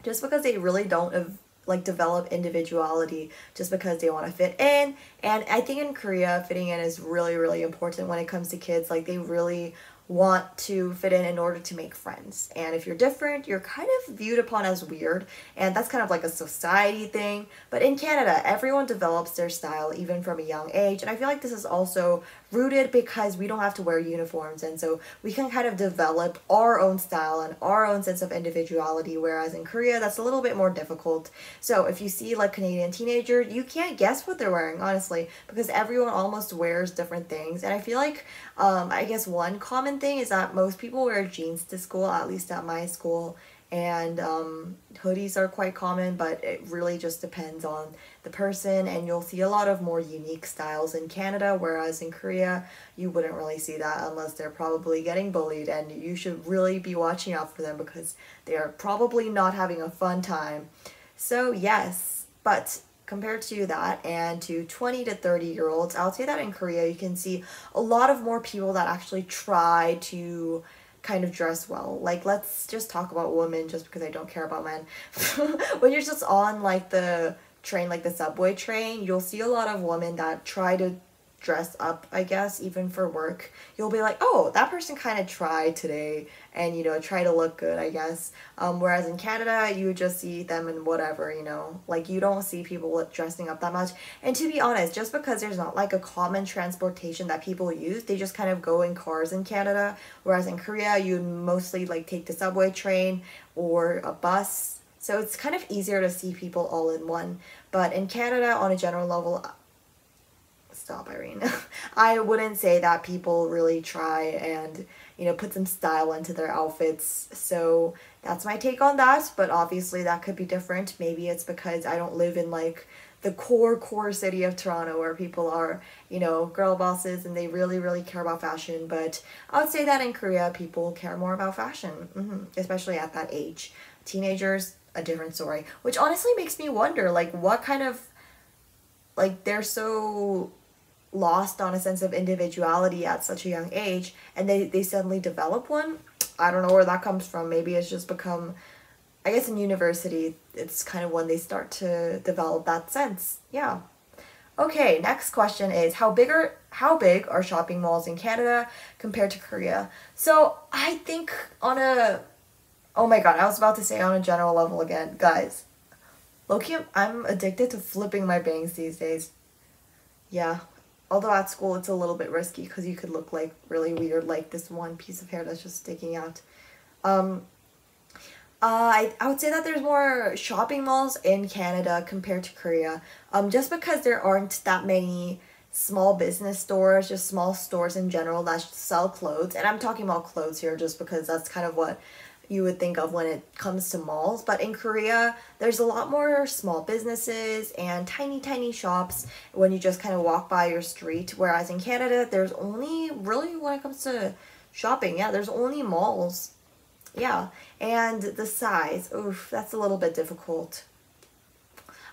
just because they really don't like develop individuality, just because they want to fit in. And I think in Korea, fitting in is really, really important when it comes to kids. Like, they really want to fit in order to make friends, and if you're different, you're kind of viewed upon as weird, and that's kind of like a society thing. But in Canada, everyone develops their style even from a young age, and I feel like this is also rooted because we don't have to wear uniforms, and so we can kind of develop our own style and our own sense of individuality, whereas in Korea that's a little bit more difficult. So if you see like Canadian teenagers, you can't guess what they're wearing, honestly, because everyone almost wears different things. And I feel like I guess one common thing is that most people wear jeans to school, at least at my school, and hoodies are quite common, but it really just depends on the person, and you'll see a lot of more unique styles in Canada, whereas in Korea you wouldn't really see that unless they're probably getting bullied, and you should really be watching out for them because they are probably not having a fun time. So yes, but compared to that and to 20 to 30-year-olds, I'll say that in Korea you can see a lot of more people that actually try to kind of dress well. Like, let's just talk about women, just because I don't care about men. When you're just on like the train, like the subway train, you'll see a lot of women that try to dress up, I guess, even for work, you'll be like, oh, that person kind of tried today and, you know, try to look good, I guess. Whereas in Canada, you just see them in whatever, you know, like you don't see people dressing up that much. And to be honest, just because there's not like a common transportation that people use, they just kind of go in cars in Canada. Whereas in Korea, you mostly like take the subway train or a bus. So it's kind of easier to see people all in one. But in Canada, on a general level, stop, Irene. I wouldn't say that people really try and, you know, put some style into their outfits. So that's my take on that. But obviously that could be different. Maybe it's because I don't live in like the core city of Toronto where people are, you know, girl bosses and they really care about fashion. But I would say that in Korea, people care more about fashion, especially at that age. Teenagers, a different story. Which honestly makes me wonder, like, what kind of, like, they're so lost on a sense of individuality at such a young age and they suddenly develop one. I don't know where that comes from. Maybe it's just become, I guess in university it's kind of when they start to develop that sense. Yeah. Okay, next question is how big are shopping malls in Canada compared to Korea? So I think on a, oh my god, I was about to say on a general level again, guys, low-key, I'm addicted to flipping my bangs these days. Yeah. Although at school it's a little bit risky because you could look like really weird, like this one piece of hair that's just sticking out. I would say that there's more shopping malls in Canada compared to Korea. Just because there aren't that many small business stores, just small stores in general that sell clothes. And I'm talking about clothes here just because that's kind of what you would think of when it comes to malls. But in Korea, there's a lot more small businesses and tiny shops when you just kind of walk by your street. Whereas in Canada, there's only, really when it comes to shopping, yeah, there's only malls. Yeah, and the size, oof, that's a little bit difficult.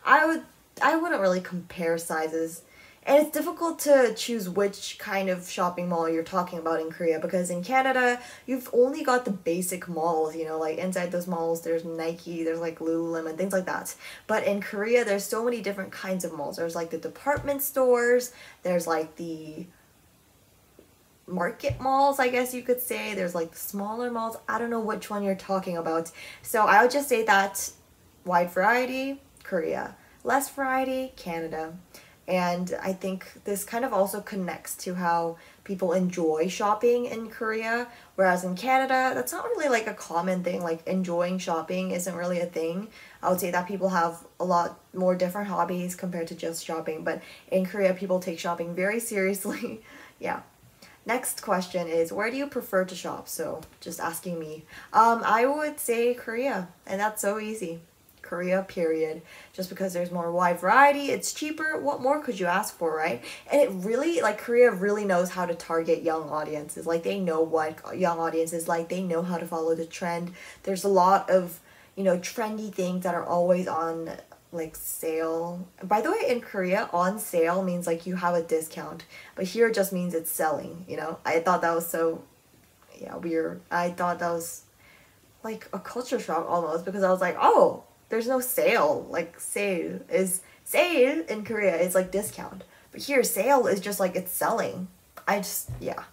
I wouldn't really compare sizes. And it's difficult to choose which kind of shopping mall you're talking about in Korea because in Canada, you've only got the basic malls, you know, like inside those malls, there's Nike, there's like Lululemon, things like that. But in Korea, there's so many different kinds of malls. There's like the department stores, there's like the market malls, I guess you could say. There's like the smaller malls. I don't know which one you're talking about. So I would just say that wide variety, Korea. Less variety, Canada. And I think this kind of also connects to how people enjoy shopping in Korea. Whereas in Canada, that's not really like a common thing. Like enjoying shopping isn't really a thing. I would say that people have a lot more different hobbies compared to just shopping. But in Korea, people take shopping very seriously. Yeah. Next question is, where do you prefer to shop? So just asking me. I would say Korea. And that's so easy. Korea, period. Just because there's more wide variety, it's cheaper. What more could you ask for, right? And it really, like, Korea really knows how to target young audiences. Like, they know what young audiences like. They know how to follow the trend. There's a lot of, you know, trendy things that are always on, like, sale. By the way, in Korea, on sale means, like, you have a discount. But here it just means it's selling, you know? I thought that was so, yeah, weird. I thought that was, like, a culture shock almost because I was like, oh, there's no sale. Like sale in Korea is like discount. But here sale is just like it's selling. Yeah.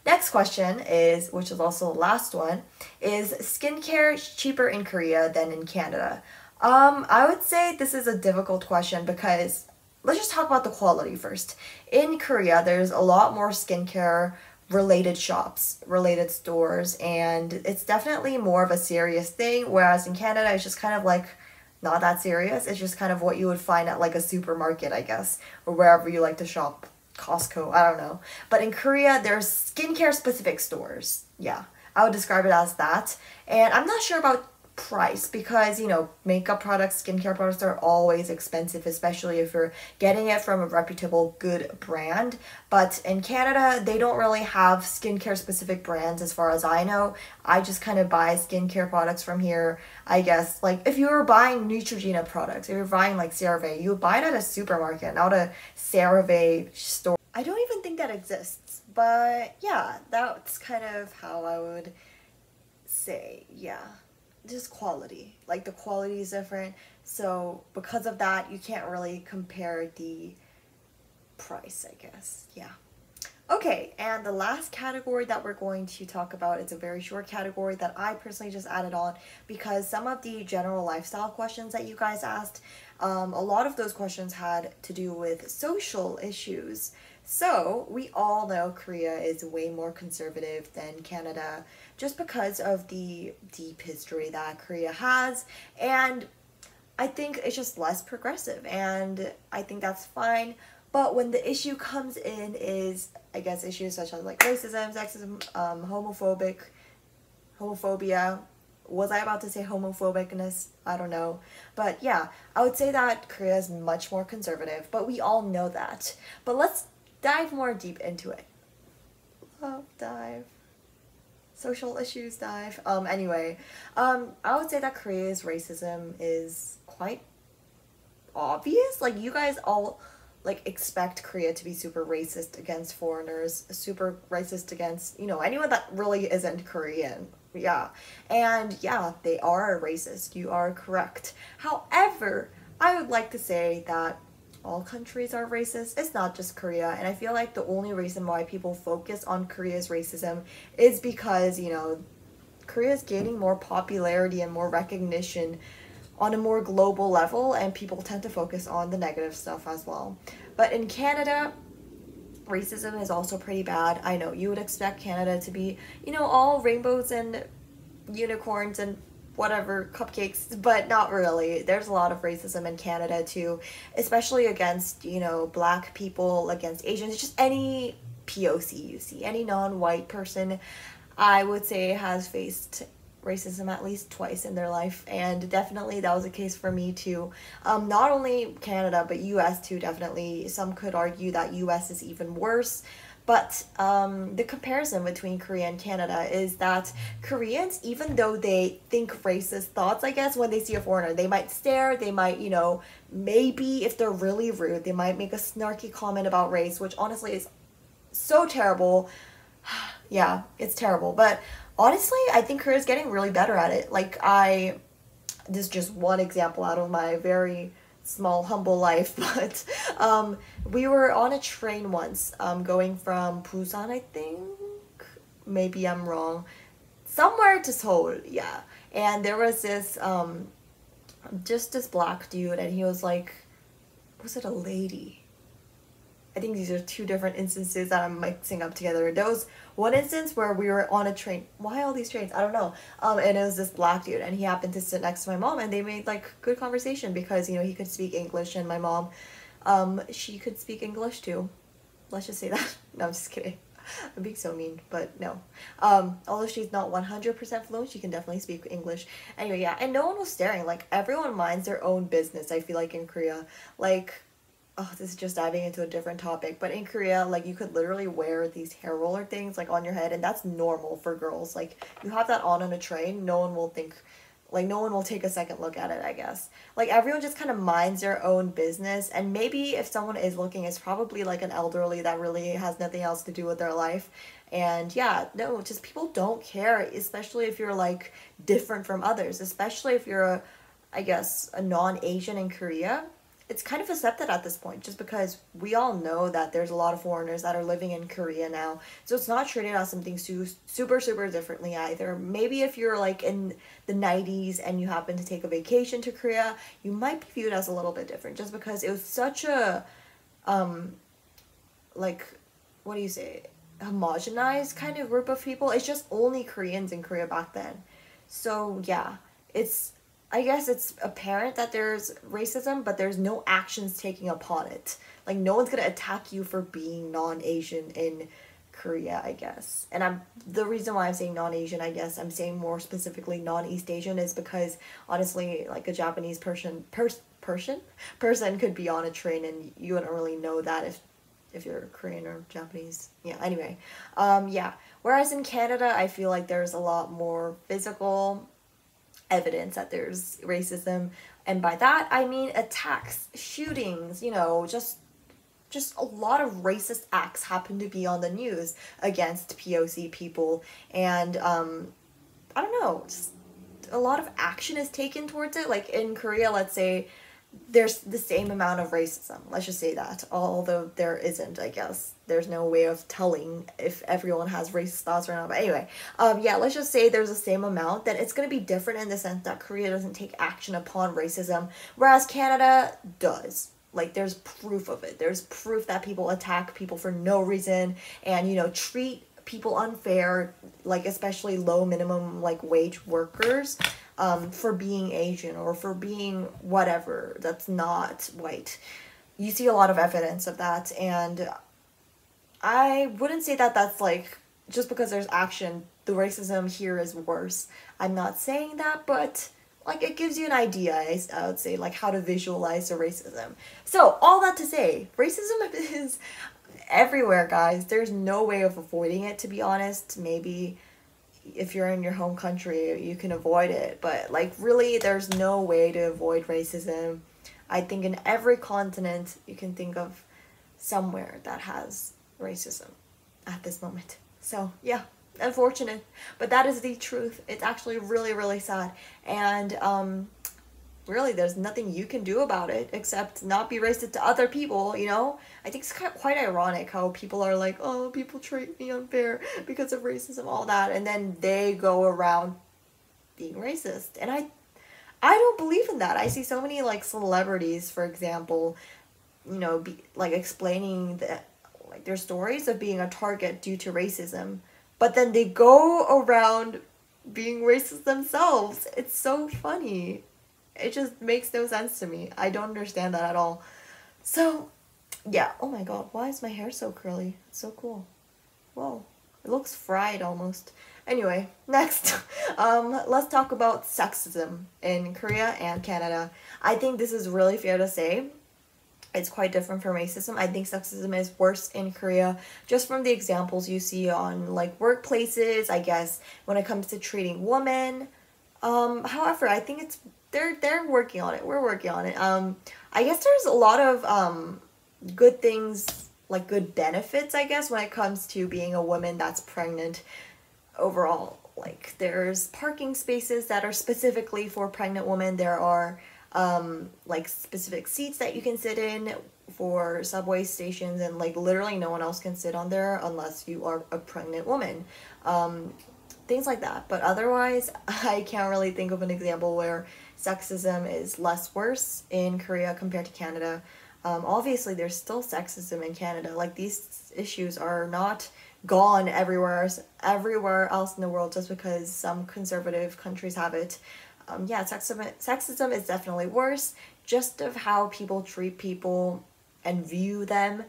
Next question is, which is also the last one, is skincare cheaper in Korea than in Canada? I would say this is a difficult question because let's just talk about the quality first. In Korea, there's a lot more skincare related shops, related stores, and it's definitely more of a serious thing, whereas in Canada, it's just kind of like not that serious. It's just kind of what you would find at like a supermarket, I guess, or wherever you like to shop. Costco, I don't know. But in Korea, there's skincare specific stores. Yeah, I would describe it as that. And I'm not sure about price because, you know, makeup products, skincare products are always expensive, especially if you're getting it from a reputable good brand. But in Canada, they don't really have skincare specific brands as far as I know. I just kind of buy skincare products from here, I guess. Like if you were buying Neutrogena products, if you're buying like CeraVe, you would buy it at a supermarket, not a CeraVe store. I don't even think that exists, but yeah, that's kind of how I would say, yeah. Just quality, like the quality is different, so because of that you can't really compare the price, I guess. Yeah. Okay, and the last category that we're going to talk about is a very short category that I personally just added on because some of the general lifestyle questions that you guys asked, a lot of those questions had to do with social issues. So, we all know Korea is way more conservative than Canada just because of the deep history that Korea has, and I think it's just less progressive, and I think that's fine. But when the issue comes in is, I guess, issues such as like racism, sexism, homophobia. Was I about to say homophobicness? I don't know. But yeah, I would say that Korea is much more conservative, but we all know that. But let's dive more deep into it. Love dive. Social issues dive. Anyway, I would say that Korea's racism is quite obvious. Like, you guys all like expect Korea to be super racist against foreigners, super racist against, anyone that really isn't Korean. Yeah. And yeah, they are racist. You are correct. However, I would like to say that all countries are racist. It's not just Korea. And I feel like the only reason why people focus on Korea's racism is because, Korea is gaining more popularity and more recognition on a more global level, and people tend to focus on the negative stuff as well. But in Canada, racism is also pretty bad. I know you would expect Canada to be, all rainbows and unicorns and whatever cupcakes, but not really. There's a lot of racism in Canada too, especially against, black people, against Asians, just any POC you see, any non-white person, I would say has faced racism at least twice in their life, and definitely that was the case for me too. Not only Canada, but US too, definitely. Some could argue that US is even worse. But the comparison between Korea and Canada is that Koreans, even though they think racist thoughts, I guess, when they see a foreigner, they might stare, they might, maybe if they're really rude, they might make a snarky comment about race, which honestly is so terrible. Yeah, it's terrible. But honestly, I think Korea's getting really better at it. Like, this is just one example out of my very small, humble life, but we were on a train once, going from Busan, I think. Maybe I'm wrong. Somewhere to Seoul, yeah. And there was this, just this black dude, and he was like, was it a lady? I think these are two different instances that I'm mixing up together. There was one instance where we were on a train. Why all these trains? I don't know. And it was this black dude, and he happened to sit next to my mom, and they made like good conversation because he could speak English, and my mom, she could speak English too. Let's just say that. No, I'm just kidding. I'm being so mean, but no. Although she's not 100% fluent, she can definitely speak English. Anyway, yeah, and no one was staring. Like, everyone minds their own business, I feel like, in Korea. Like, oh, this is just diving into a different topic, but in Korea, like, you could literally wear these hair roller things, like, on your head, and that's normal for girls. Like, you have that on a train, no one will think, like, no one will take a second look at it, I guess. Like, everyone just kind of minds their own business, and maybe if someone is looking, it's probably, like, an elderly that really has nothing else to do with their life. And, yeah, no, just people don't care, especially if you're, like, different from others, especially if you're I guess, a non-Asian in Korea. It's kind of accepted at this point just because we all know that there's a lot of foreigners that are living in Korea now. So it's not treated as something super, super differently either. Maybe if you're like in the 90s and you happen to take a vacation to Korea, you might be viewed as a little bit different just because it was such a, like, what do you say, homogenized kind of group of people. It's just only Koreans in Korea back then. So yeah, I guess it's apparent that there's racism, but there's no actions taken upon it. Like, no one's gonna attack you for being non-Asian in Korea, I guess. And the reason why I'm saying non-Asian, I guess I'm saying more specifically non-East Asian, is because honestly, like, a Japanese person could be on a train and you wouldn't really know that if you're Korean or Japanese. Yeah, anyway. Yeah. Whereas in Canada, I feel like there's a lot more physical evidence that there's racism, and by that I mean attacks, shootings, just a lot of racist acts happen to be on the news against POC people, and I don't know, just a lot of action is taken towards it. Like in Korea, let's say there's the same amount of racism. Let's just say that. Although there isn't, I guess. There's no way of telling if everyone has racist thoughts or not. But anyway, yeah, let's just say there's the same amount. Then it's going to be different in the sense that Korea doesn't take action upon racism, whereas Canada does. Like, there's proof of it. There's proof that people attack people for no reason and, you know, treat people unfair, like especially low minimum like wage workers, for being Asian or for being whatever that's not white. You see a lot of evidence of that, and I wouldn't say that that's like just because there's action, the racism here is worse. I'm not saying that, but like it gives you an idea, I would say, like how to visualize the racism. So all that to say, racism is everywhere, guys. There's no way of avoiding it, to be honest. Maybe if you're in your home country, you can avoid it, but like really, there's no way to avoid racism. I think in every continent you can think of somewhere that has racism at this moment. So yeah, unfortunate, but that is the truth. It's actually really, really sad, and really there's nothing you can do about it except not be racist to other people, you know? I think it's quite ironic how people are like, oh, people treat me unfair because of racism, all that, and then they go around being racist. And I don't believe in that. I see so many like celebrities, for example, you know, like explaining that like their stories of being a target due to racism, but then they go around being racist themselves. It's so funny. It just makes no sense to me. I don't understand that at all. So, yeah. Oh my god, why is my hair so curly? It's so cool. Whoa. It looks fried almost. Anyway, next. Let's talk about sexism in Korea and Canada. I think this is really fair to say. It's quite different from racism. I think sexism is worse in Korea just from the examples you see on like workplaces, I guess, when it comes to treating women. However, I think it's they're working on it. We're working on it. I guess there's a lot of good things, like good benefits, I guess, when it comes to being a woman that's pregnant overall. Like there's parking spaces that are specifically for pregnant women. There are like specific seats that you can sit in for subway stations, and like literally no one else can sit on there unless you are a pregnant woman. Things like that. But otherwise, I can't really think of an example where sexism is less worse in Korea compared to Canada. Obviously, there's still sexism in Canada. Like, these issues are not gone everywhere else in the world just because some conservative countries have it. Yeah, sexism is definitely worse. Just of how people treat people and view them.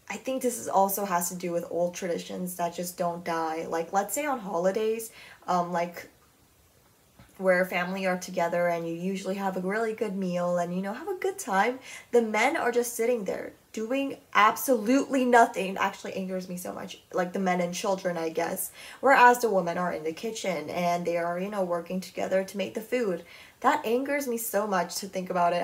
I think this is also has to do with old traditions that just don't die. Like, let's say on holidays, like where family are together and you usually have a really good meal and, you know, have a good time. The men are just sitting there doing absolutely nothing. It actually angers me so much. Like the men and children, I guess. Whereas the women are in the kitchen and they are, you know, working together to make the food. That angers me so much to think about it.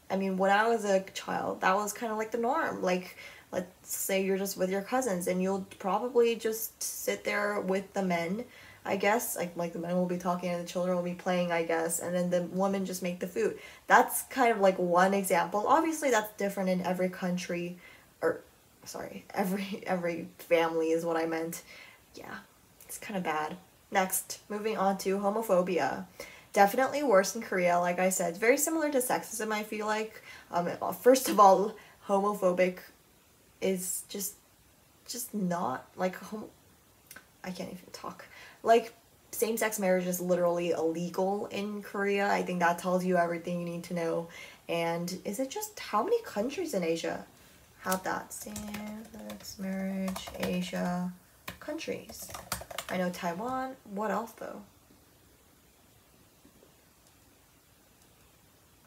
I mean, when I was a child, that was kind of like the norm. Like, let's say you're just with your cousins and you'll probably just sit there with the men, I guess. Like the men will be talking and the children will be playing, I guess. And then the women just make the food. That's kind of like one example. Obviously, that's different in every country. Or, sorry, every family is what I meant. Yeah, it's kind of bad. Next, moving on to homophobia. Definitely worse in Korea, like I said. Very similar to sexism, I feel like. First of all, homophobic is just not like I can't even talk. Like, same-sex marriage is literally illegal in Korea. I think that tells you everything you need to know. And is it just how many countries in Asia have that? Same-sex marriage, Asia, countries. I know Taiwan. What else though?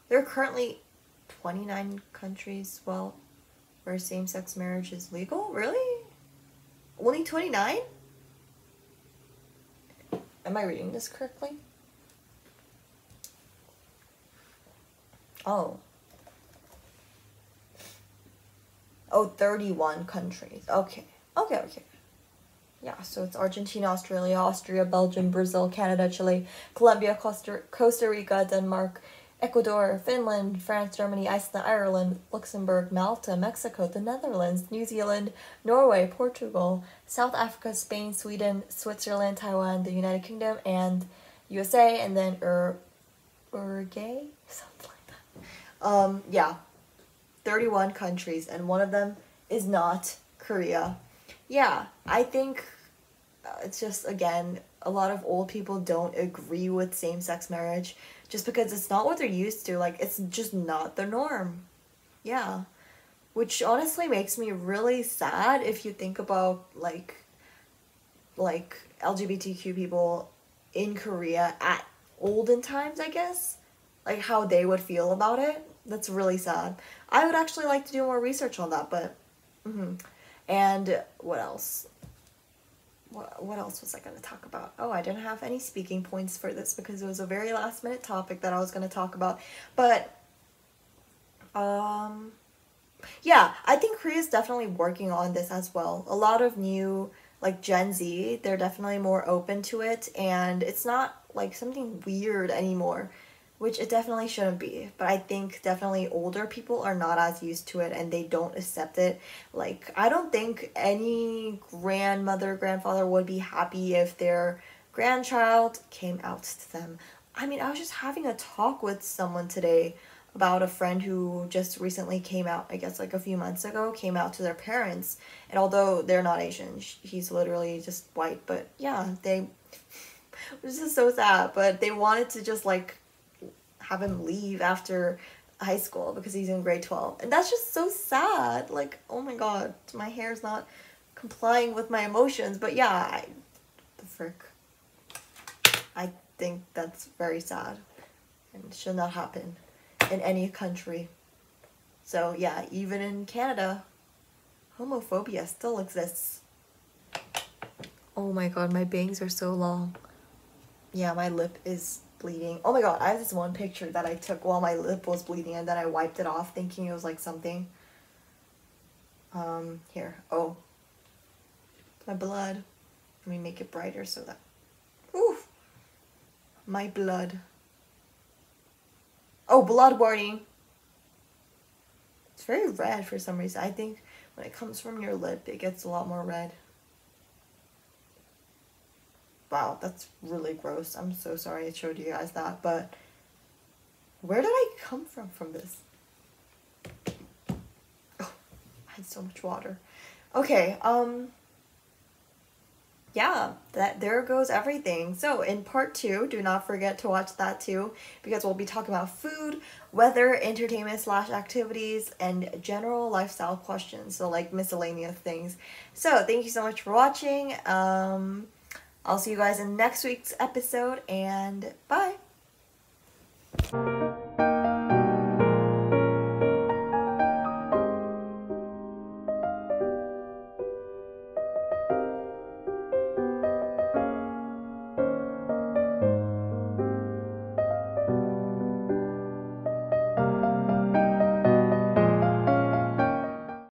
There are currently 29 countries, well, where same-sex marriage is legal? Really? Only 29? Am I reading this correctly? Oh. Oh, 31 countries. Okay. Okay. Yeah, so it's Argentina, Australia, Austria, Belgium, Brazil, Canada, Chile, Colombia, Costa Rica, Denmark, Ecuador, Finland, France, Germany, Iceland, Ireland, Luxembourg, Malta, Mexico, the Netherlands, New Zealand, Norway, Portugal, South Africa, Spain, Sweden, Switzerland, Taiwan, the United Kingdom, and USA, and then Uruguay? Something like that. Yeah. 31 countries, and one of them is not Korea. Yeah, I think it's just, again, a lot of old people don't agree with same-sex marriage just because it's not what they're used to. Like, it's just not the norm. Yeah. Which honestly makes me really sad if you think about, like LGBTQ people in Korea at olden times, I guess. Like, how they would feel about it. That's really sad. I would actually like to do more research on that, but... And what else? What else was I going to talk about? Oh, I didn't have any speaking points for this because it was a very last minute topic that I was going to talk about. But, yeah, I think Korea is definitely working on this as well. A lot of new, like, Gen Z, they're definitely more open to it, and it's not, like, something weird anymore, which it definitely shouldn't be. But I think definitely older people are not as used to it, and they don't accept it. Like, I don't think any grandmother, grandfather would be happy if their grandchild came out to them. I mean, I was just having a talk with someone today about a friend who just recently came out, I guess like a few months ago, came out to their parents. And although they're not Asian, he's literally just white. But yeah, this is so sad, but they wanted to just like have him leave after high school because he's in grade 12. And that's just so sad. Like, oh my god, my hair's not complying with my emotions. But yeah, the frick. I think that's very sad and should not happen in any country. So yeah, even in Canada, homophobia still exists. Oh my god, my bangs are so long. Yeah, my lip is bleeding. Oh my god, I have this one picture that I took while my lip was bleeding and then I wiped it off thinking it was like something. Here. Oh. My blood. Let me make it brighter so that... Oof. My blood. Oh, blood warning. It's very red for some reason. I think when it comes from your lip, it gets a lot more red. Wow, that's really gross. I'm so sorry I showed you guys that, but where did I come from this? Oh, I had so much water. Okay, yeah, there goes everything. So in part 2, do not forget to watch that too, because we'll be talking about food, weather, entertainment / activities, and general lifestyle questions. So like miscellaneous things. So thank you so much for watching. I'll see you guys in next week's episode, and bye!